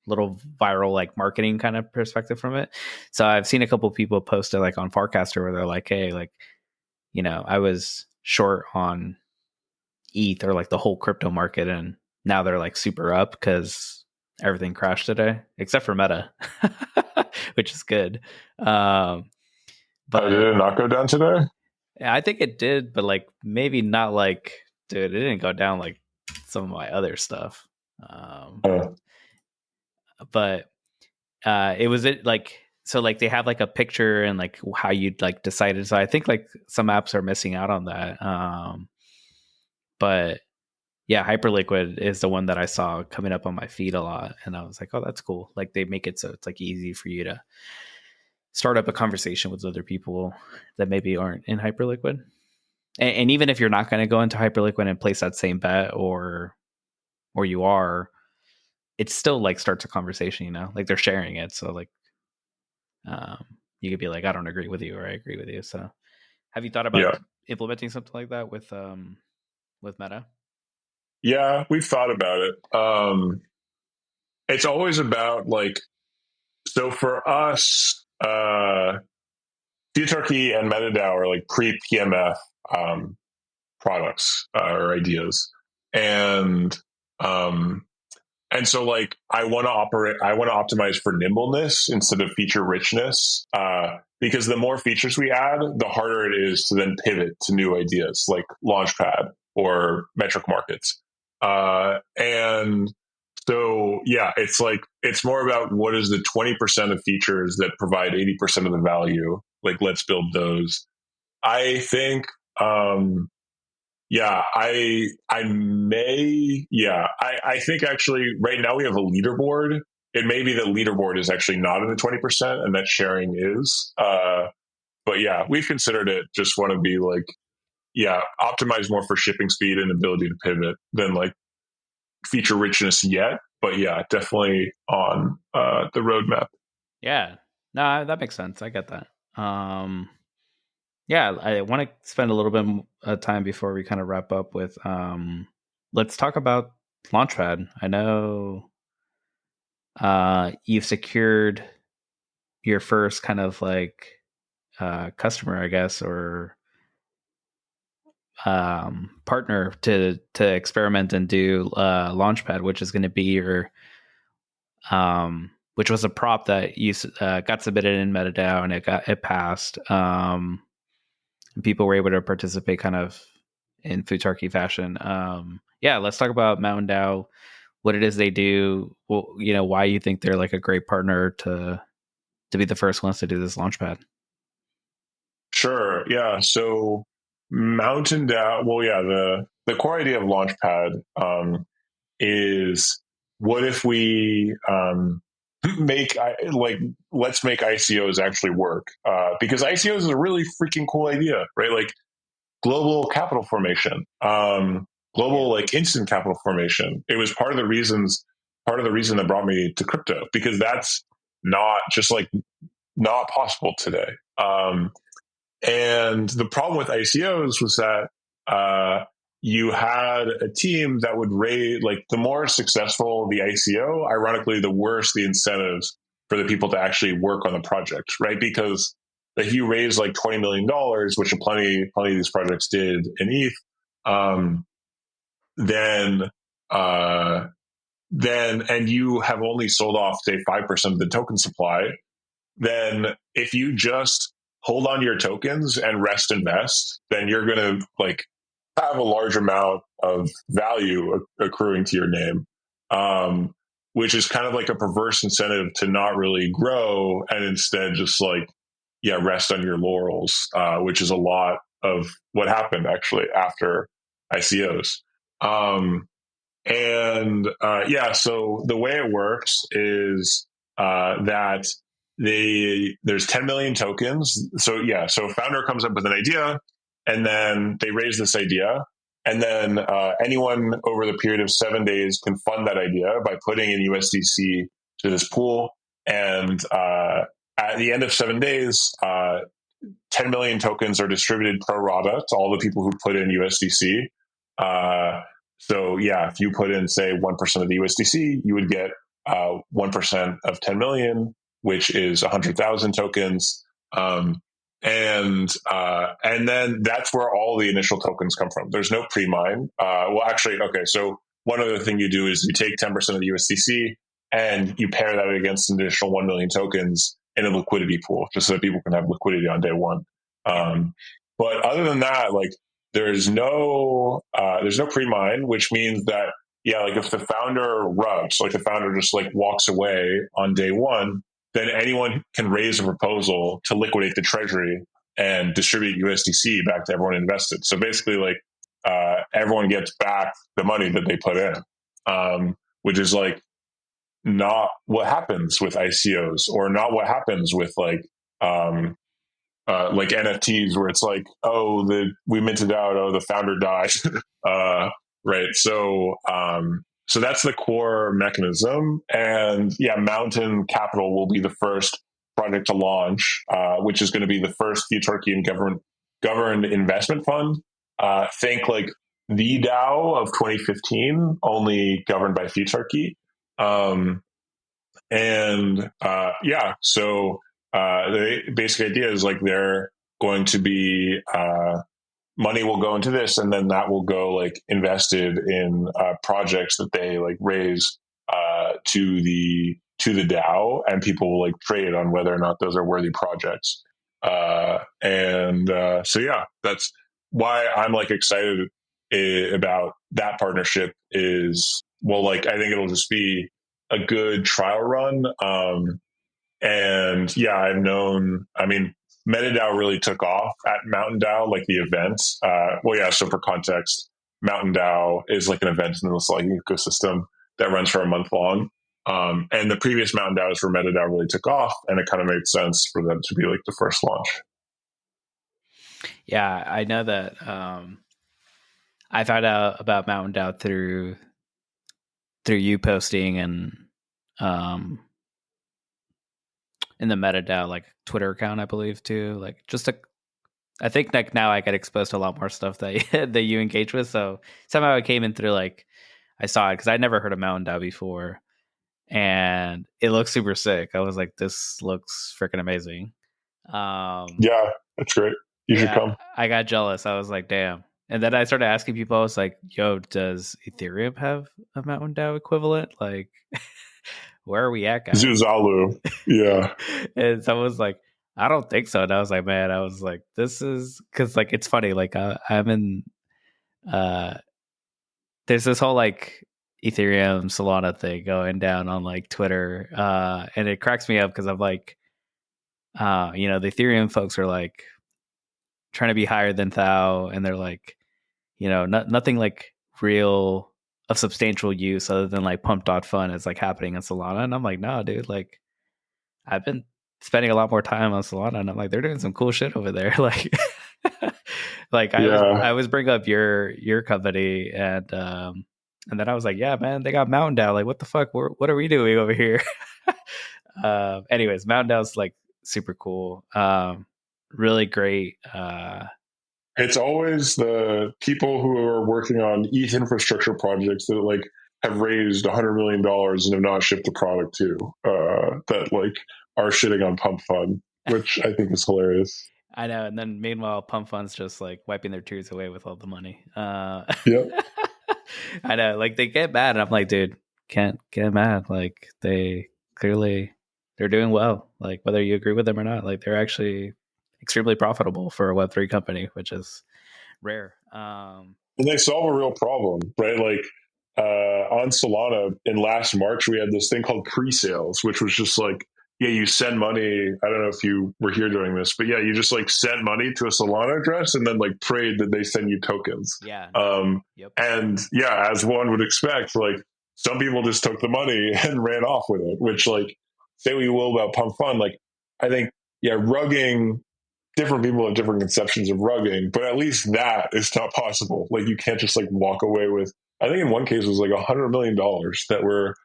little viral like marketing kind of perspective from it. So I've seen a couple people post it like on Farcaster where they're like, hey, like, you know, I was short on ETH or like the whole crypto market, and now they're like super up because everything crashed today except for Meta, which is good. um Did but it not go down today? yeah, I think it did, but like maybe not like, dude, it didn't go down like some of my other stuff. Um, Uh, but it was it like, so like they have like a picture and like how you'd like decided. So I think like some apps are missing out on that. But yeah, Hyperliquid is the one that I saw coming up on my feed a lot, and I was like, oh, that's cool. Like they make it so it's like easy for you to start up a conversation with other people that maybe aren't in Hyperliquid. And even if you're not going to go into Hyperliquid and place that same bet, or you are, it still like starts a conversation, you know, like they're sharing it. So like, um, you could be like, I don't agree with you, or I agree with you. So have you thought about yeah. implementing something like that with Meta? Yeah, we've thought about it. It's always about like, so for us, Futarchy and MetaDAO are like pre-PMF um, products or ideas, and um, and so like I want to optimize for nimbleness instead of feature richness, because the more features we add, the harder it is to then pivot to new ideas like Launchpad or metric markets, and so yeah, it's like it's more about what is the 20% of features that provide 80% of the value. Like let's build those. I think yeah, I may yeah, I think actually right now we have a leaderboard. It may be that leaderboard is actually not in the 20% and that sharing is. But yeah, we've considered it. Just want to be like, yeah, optimize more for shipping speed and ability to pivot than like feature richness yet. But yeah, definitely on the roadmap. Yeah, no, that makes sense. I get that. Yeah, I want to spend a little bit of time before we kind of wrap up with, let's talk about Launchpad. I know you've secured your first kind of like customer, I guess, or partner to experiment and do Launchpad, which is going to be your which was a prop that you got submitted in MetaDAO, and it passed. And people were able to participate kind of in Futarchy fashion. Yeah, let's talk about Mountain DAO, what it is they do. Well, you know, why you think they're like a great partner to be the first ones to do this Launchpad. Sure. Yeah. So Mountain DAO. Well, yeah, the core idea of Launchpad is what if we make like let's make ICOs actually work because ICOs is a really freaking cool idea, right? Like global capital formation, global like instant capital formation. It was part of the reason that brought me to crypto because that's not just like not possible today. And the problem with ICOs was that you had a team that would raise, like, the more successful the ICO, ironically, the worse the incentives for the people to actually work on the project, right? Because if you raise like $20 million, which plenty of these projects did in ETH, um, then, uh, and you have only sold off, say, 5% of the token supply, then if you just hold on to your tokens and rest invest, then you're going to like have a large amount of value accruing to your name, which is kind of like a perverse incentive to not really grow and instead just like, yeah, rest on your laurels, which is a lot of what happened actually after ICOs. Yeah, so the way it works is that there's 10 million tokens. So yeah, so a founder comes up with an idea, and then they raise this idea, and then anyone over the period of 7 days can fund that idea by putting in USDC to this pool. And at the end of 7 days, 10 million tokens are distributed pro rata to all the people who put in USDC. So yeah, if you put in, say, 1% of the USDC, you would get 1% of 10 million, which is 100,000 tokens. And then that's where all the initial tokens come from. There's no pre-mine. Well, actually, okay. So one other thing you do is you take 10% of the USDC and you pair that against an additional 1 million tokens in a liquidity pool, just so that people can have liquidity on day one. But other than that, like, there's no pre-mine, which means that, yeah, like if the founder runs, like the founder just like walks away on day one, then anyone can raise a proposal to liquidate the treasury and distribute USDC back to everyone invested. So basically, like, everyone gets back the money that they put in, which is like not what happens with ICOs, or not what happens with like NFTs, where it's like, oh, we minted out, oh, the founder died, right? So that's the core mechanism, and yeah, Mountain Capital will be the first project to launch, which is going to be the first Futurchy and governed investment fund. Think like the DAO of 2015, only governed by Futurchy. So the basic idea is like they're going to be money will go into this, and then that will go like invested in projects that they like raise to the DAO, and people will like trade on whether or not those are worthy projects. So yeah, that's why I'm like excited about that partnership. Is, well, like, I think it'll just be a good trial run. And yeah, I mean, MetaDAO really took off at Mountain DAO, like the events. Well, yeah, so for context, Mountain DAO is like an event in this like ecosystem that runs for a month long. And the previous Mountain DAOs for MetaDAO really took off, and it kind of made sense for them to be like the first launch. Yeah, I know that I found out about Mountain DAO through you posting, and in the MetaDAO like Twitter account, I believe, too. Like, I think like now I get exposed to a lot more stuff that that you engage with. So somehow I came in through, like, I saw it because I'd never heard of Mountain DAO before, and it looks super sick. I was like, this looks freaking amazing. Yeah, that's great. You should come. I got jealous. I was like, damn. And then I started asking people, I was like, yo, does Ethereum have a Mountain DAO equivalent? Like, where are we at, guys? Zuzalu. Yeah. And someone was like, I don't think so. And I was like, man, this is, because like, it's funny. Like, I'm in, there's this whole like Ethereum Solana thing going down on like Twitter. And it cracks me up because I'm like, the Ethereum folks are like trying to be higher than thou, and they're like, nothing like real of substantial use other than like pump.fun is like happening in Solana. And I'm like, no, dude, like I've been spending a lot more time on Solana, and I'm like, they're doing some cool shit over there. Like, like I Yeah. always bring up your company, and then I was like, yeah, man, they got Mountain DAO. Like, what the fuck? What are we doing over here? Anyways, Mountain DAO's like super cool. Really great. It's always the people who are working on ETH infrastructure projects that like have raised $100 million and have not shipped the product to that like are shitting on Pump Fund, which I think is hilarious. I know. And then meanwhile, Pump Fund's just like wiping their tears away with all the money. Yep. I know. Like they get mad, and I'm like, dude, can't get mad. Like they clearly they're doing well. Like whether you agree with them or not, like they're actually extremely profitable for a Web3 company, which is rare. And they solve a real problem, right? Like on Solana in last March, we had this thing called pre-sales, which was just like, yeah, you send money. I don't know if you were here doing this, but yeah, you just like sent money to a Solana address and then like prayed that they send you tokens. Yeah. Yep. And yeah, as one would expect, like some people just took the money and ran off with it, which like say what you will about Pump Fund, like I think, yeah, rugging, different people have different conceptions of rugging, but at least that is not possible. Like you can't just like walk away with. I think in one case it was like $100 million that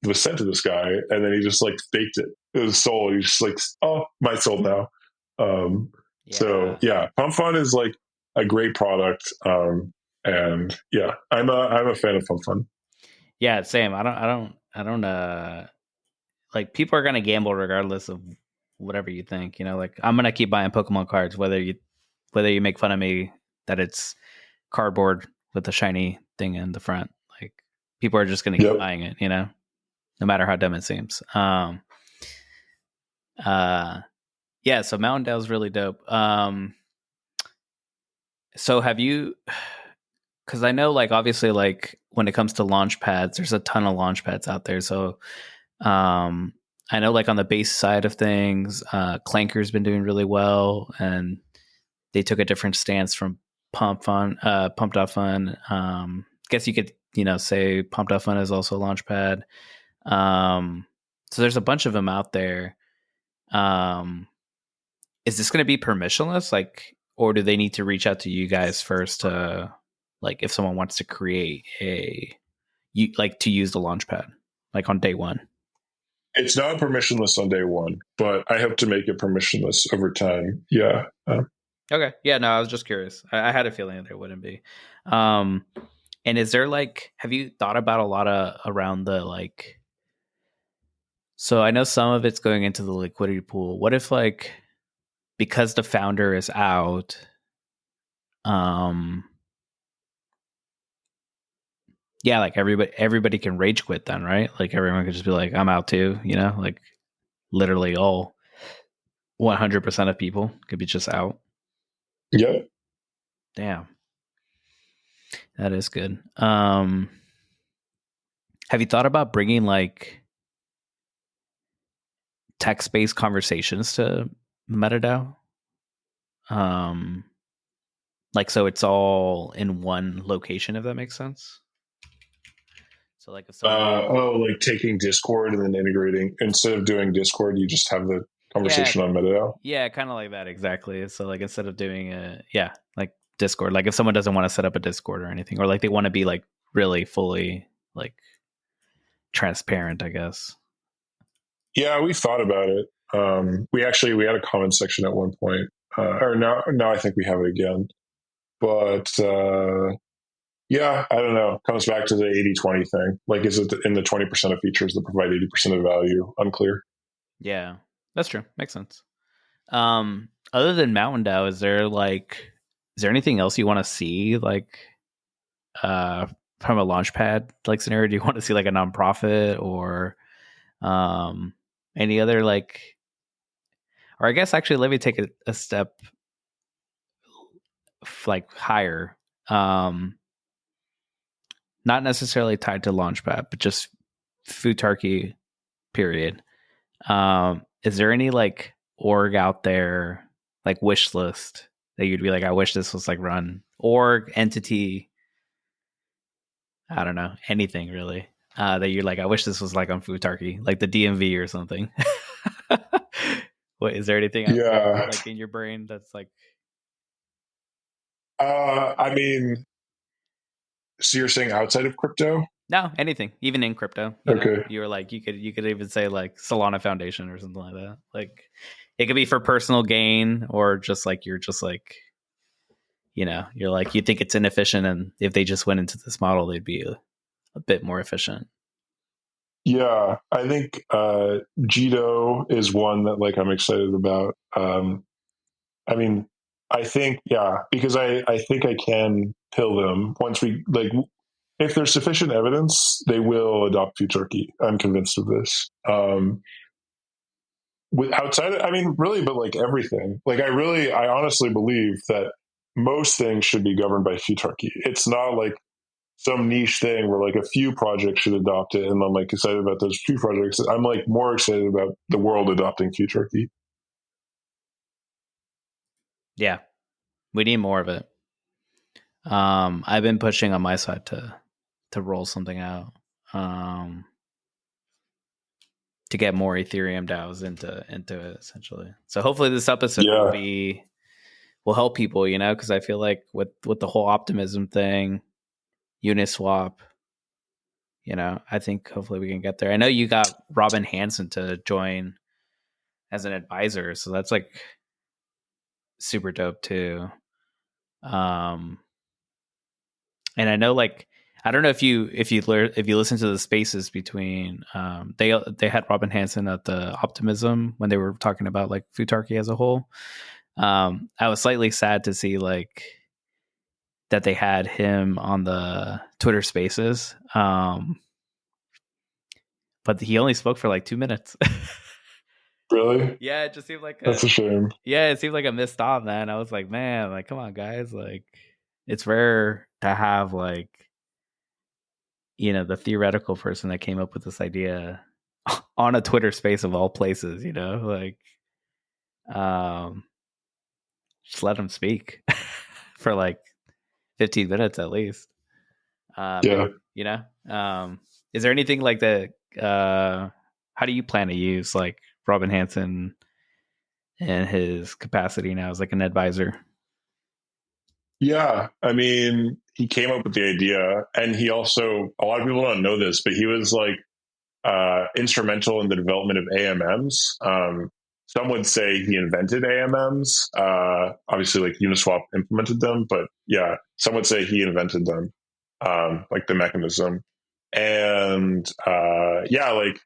was sent to this guy, and then he just like faked it. It was sold. He's just like, oh, my sold now. So Yeah. yeah, Pump Fund is like a great product, and yeah, I'm a fan of Pump Fund. Yeah. Same. I don't. Like people are gonna gamble regardless of whatever you think. Like I'm gonna keep buying Pokemon cards, whether you make fun of me that it's cardboard with a shiny thing in the front. Like people are just gonna keep Yep. buying it. No matter how dumb it seems. Yeah. So Mountain DAO is really dope. So have you? Because I know, like, obviously, like when it comes to launch pads, there's a ton of launch pads out there. So, I know, like on the base side of things, Clanker's been doing really well, and they took a different stance from Pump.fun. Guess you could, say Pump.fun is also a launch pad. So there's a bunch of them out there. Is this going to be permissionless, like, or do they need to reach out to you guys first to, like, if someone wants to create to use the launchpad, like on day one? It's not permissionless on day one, but I hope to make it permissionless over time. Yeah. Okay. Yeah. No, I was just curious. I had a feeling that there wouldn't be. And is there have you thought about a lot around the so I know some of it's going into the liquidity pool. What if because the founder is out, yeah, like everybody can rage quit then, right? Like everyone could just be like, I'm out too, like literally all 100% of people could be just out. Yep. Damn. That is good. Have you thought about bringing text-based conversations to MetaDAO? So it's all in one location, if that makes sense. So like if someone like taking Discord and then integrating instead of doing Discord, you just have the conversation on MetaDAO. Yeah, kind of like that, exactly. So like instead of doing like Discord, like if someone doesn't want to set up a Discord or anything, or like they want to be like really fully like transparent, I guess. Yeah, we thought about it. We had a comment section at one point, or now I think we have it again. But yeah, I don't know. Comes back to the 80-20 thing. Like, is it in the 20% of features that provide 80% of value? Unclear. Yeah, that's true. Makes sense. Other than Mountain DAO, is there anything else you want to see from a launchpad scenario? Do you want to see like a nonprofit or any other or I guess actually let me take a step higher. Not necessarily tied to launchpad, but just Futarchy period. Is there any org out there, wish list that you'd be like, I wish this was like run, or entity, I don't know, anything really, that you're like, I wish this was like on Futarchy, like the DMV or something. What is there anything Yeah. like in your brain that's like? I mean, so you're saying outside of crypto? No, anything, even in crypto, Okay. you were like, you could even say like Solana Foundation or something like that. Like, it could be for personal gain, or just like, you're just like, you're like, you think it's inefficient, and if they just went into this model, they'd be a bit more efficient. Yeah, I think Jito is one that like I'm excited about. I mean, I think because I think I can pill them once we like if there's sufficient evidence, they will adopt Futurchy. I'm convinced of this. With outside, I mean, really, but like everything. Like I honestly believe that most things should be governed by Futurchy. It's not like some niche thing where like a few projects should adopt it, and I'm like excited about those few projects. I'm like more excited about the world adopting Futurchy. Yeah, we need more of it. I've been pushing on my side to roll something out, to get more Ethereum DAOs into it, essentially. So hopefully this episode will help people, because I feel like with the whole optimism thing, Uniswap, I think hopefully we can get there. I know you got Robin Hanson to join as an advisor, so that's like super dope too. And I know, like, I don't know if you listen to the spaces between, they had Robin Hanson at the Optimism when they were talking about like Futarchy as a whole. I was slightly sad to see like that they had him on the Twitter Spaces, but he only spoke for like 2 minutes. Really? Yeah, it just seemed like That's a shame. it seemed like a missed stop, man. I was like, man, like, come on, guys, like, it's rare to have like, the theoretical person that came up with this idea on a Twitter space of all places, like, um, just let him speak for like 15 minutes at least. Yeah. Is there anything like that? How do you plan to use like Robin Hanson and his capacity now as like an advisor? Yeah, I mean, he came up with the idea, and he also a lot of people don't know this, but he was like instrumental in the development of AMMs. Some would say he invented AMMs. Obviously, like Uniswap implemented them, but yeah, some would say he invented them, like the mechanism. And like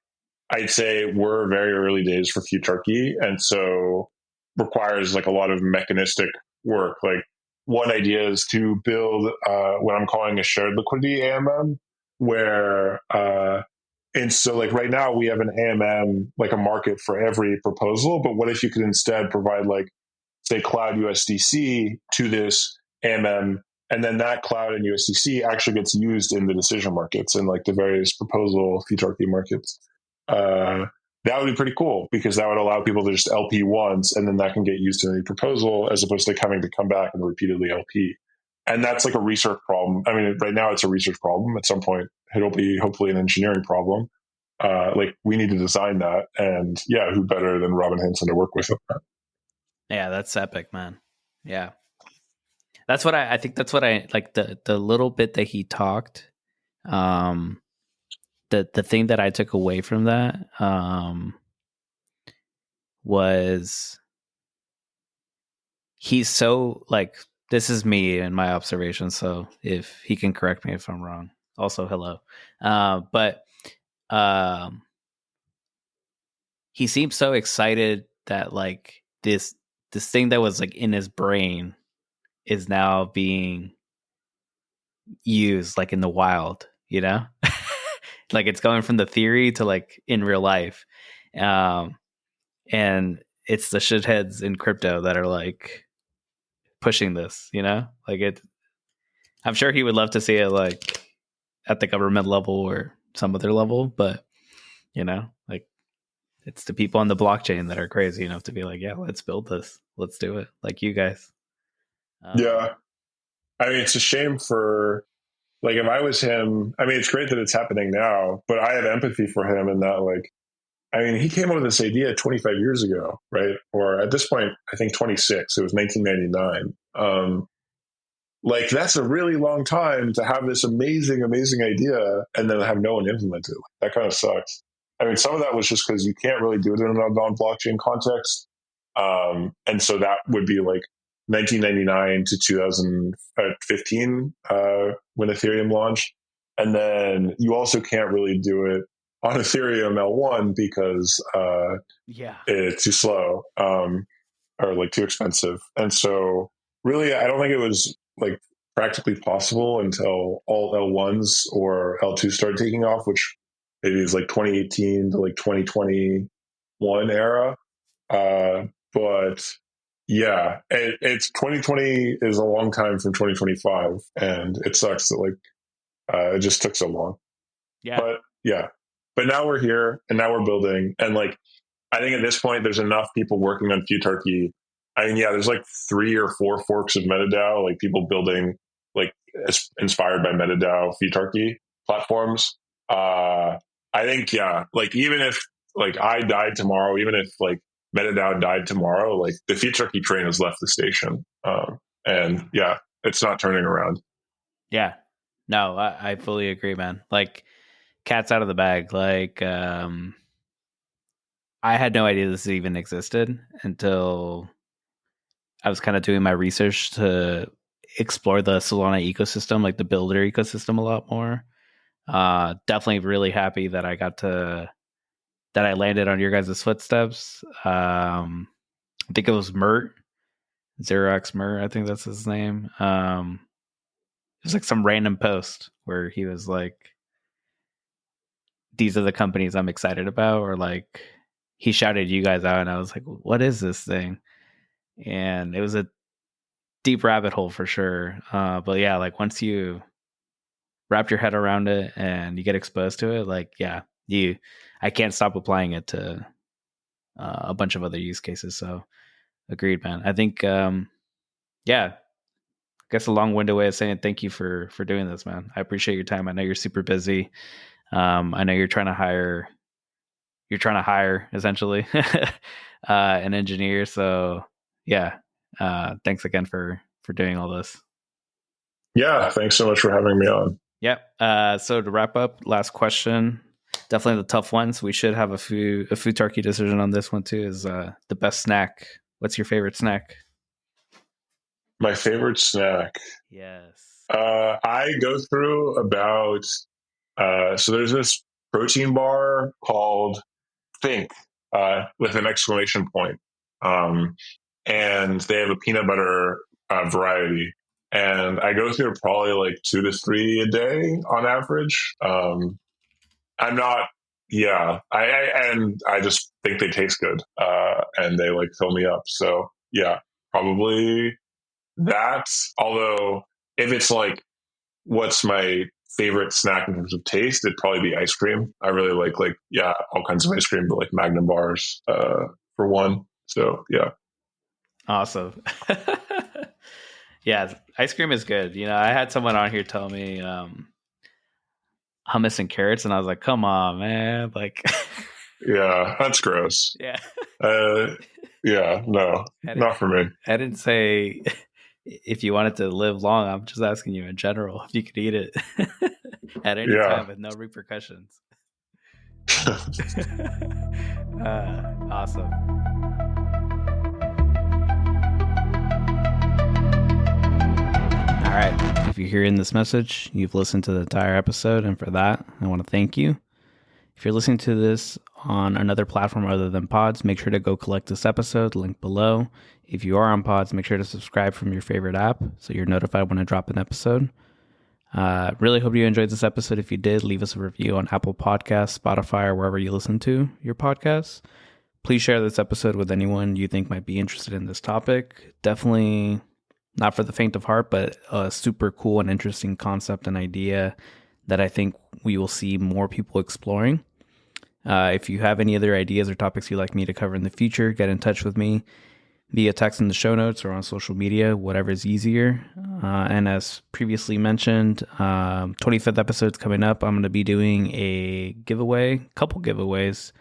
I'd say we're very early days for Futurchy, and so requires like a lot of mechanistic work. Like one idea is to build what I'm calling a shared liquidity AMM, where and so like right now we have an AMM like a market for every proposal, but what if you could instead provide like say Cloud USDC to this AMM, and then that Cloud and USDC actually gets used in the decision markets and like the various proposal Futurchy markets. Uh, that would be pretty cool because that would allow people to just LP once, and then that can get used in any proposal as opposed to having to come back and repeatedly LP. And that's like a research problem. I mean, right now it's a research problem. At some point, it'll be hopefully an engineering problem. Like we need to design that, and yeah, who better than Robin Hanson to work with? Yeah, that's epic, man. Yeah, that's what I think. That's what I like, the little bit that he talked. The thing that I took away from that was he's so like, this is me and my observation. So if he can correct me if I'm wrong. Also, hello. But he seems so excited that like this thing that was like in his brain is now being used like in the wild, like it's going from the theory to like in real life. And it's the shitheads in crypto that are like pushing this, like it. I'm sure he would love to see it like at the government level or some other level, but like it's the people on the blockchain that are crazy enough to be like, yeah, let's build this, let's do it, like you guys. Yeah. I mean, it's a shame for, like, if I was him, I mean, it's great that it's happening now, but I have empathy for him in that, like, I mean, he came up with this idea 25 years ago, right? Or at this point, I think 26. It was 1999. Like, that's a really long time to have this amazing, amazing idea and then have no one implement it. That kind of sucks. I mean, some of that was just because you can't really do it in a non-blockchain context. And so that would be like 1999 to 2015 when Ethereum launched. And then you also can't really do it on Ethereum L1 because it's too slow or like too expensive. And so really, I don't think it was like practically possible until all L1s or L2 started taking off, which maybe is like 2018 to like 2021 era. But yeah, it's 2020 is a long time from 2025, and it sucks that like it just took so long. Yeah. But yeah, but now we're here, and now we're building, and like I think at this point there's enough people working on Futarchy. I mean, yeah, there's like 3 or 4 forks of MetaDAO, like people building like inspired by MetaDAO Futarchy platforms. I think yeah, like even if like I died tomorrow, even if like MetaDAO died tomorrow, like the Futurchy train has left the station, and yeah, it's not turning around. Yeah. No, I fully agree, man. Like, cat's out of the bag. Like, I had no idea this even existed until I was kind of doing my research to explore the Solana ecosystem, like the builder ecosystem, a lot more. Definitely really happy that I landed on your guys' footsteps. I think it was Mert, Xerox Mert, I think that's his name. It was like some random post where he was like, these are the companies I'm excited about, or like he shouted you guys out and I was like, what is this thing? And it was a deep rabbit hole for sure. But yeah, like once you wrap your head around it and you get exposed to it, like, yeah, I can't stop applying it to a bunch of other use cases. So agreed, man. I think, yeah, I guess a long-winded way of saying thank you for doing this, man. I appreciate your time. I know you're super busy. I know you're trying to hire essentially an engineer. So yeah, thanks again for doing all this. Yeah, thanks so much for having me on. Yep. So to wrap up, last question, definitely the tough ones. We should have a Futarchy decision on this one too. Is the best snack? What's your favorite snack? My favorite snack. Yes. I go through about so there's this protein bar called Think with an exclamation point. And they have a peanut butter variety. And I go through probably like 2 to 3 a day on average. I'm not, yeah, and I just think they taste good and they like fill me up. So yeah, probably that. Although if it's like, what's my favorite snack in terms of taste, it'd probably be ice cream. I really like yeah, all kinds of ice cream, but like Magnum bars for one. So yeah. Awesome. Yeah, ice cream is good. You know, I had someone on here tell me hummus and carrots, and I was like, come on, man. Like, yeah, that's gross. Yeah. Yeah, no, not for me. I didn't say if you wanted to live long. I'm just asking you in general if you could eat it at any time with no repercussions. Awesome. All right. If you're hearing this message, you've listened to the entire episode, and for that, I want to thank you. If you're listening to this on another platform other than Pods, make sure to go collect this episode, link below. If you are on Pods, make sure to subscribe from your favorite app so you're notified when I drop an episode. Really hope you enjoyed this episode. If you did, leave us a review on Apple Podcasts, Spotify, or wherever you listen to your podcasts. Please share this episode with anyone you think might be interested in this topic. Definitely not for the faint of heart, but a super cool and interesting concept and idea that I think we will see more people exploring. If you have any other ideas or topics you'd like me to cover in the future, get in touch with me. via text in the show notes or on social media, whatever is easier. And as previously mentioned, 25th episode's coming up. I'm going to be doing a couple giveaways.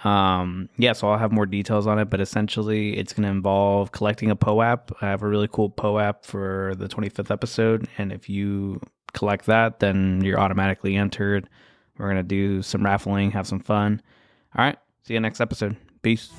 So I'll have more details on it, but essentially it's going to involve collecting a POAP. I have a really cool POAP for the 25th episode, and if you collect that, then you're automatically entered. We're going to do some raffling, have some fun. All right, see you next episode. Peace.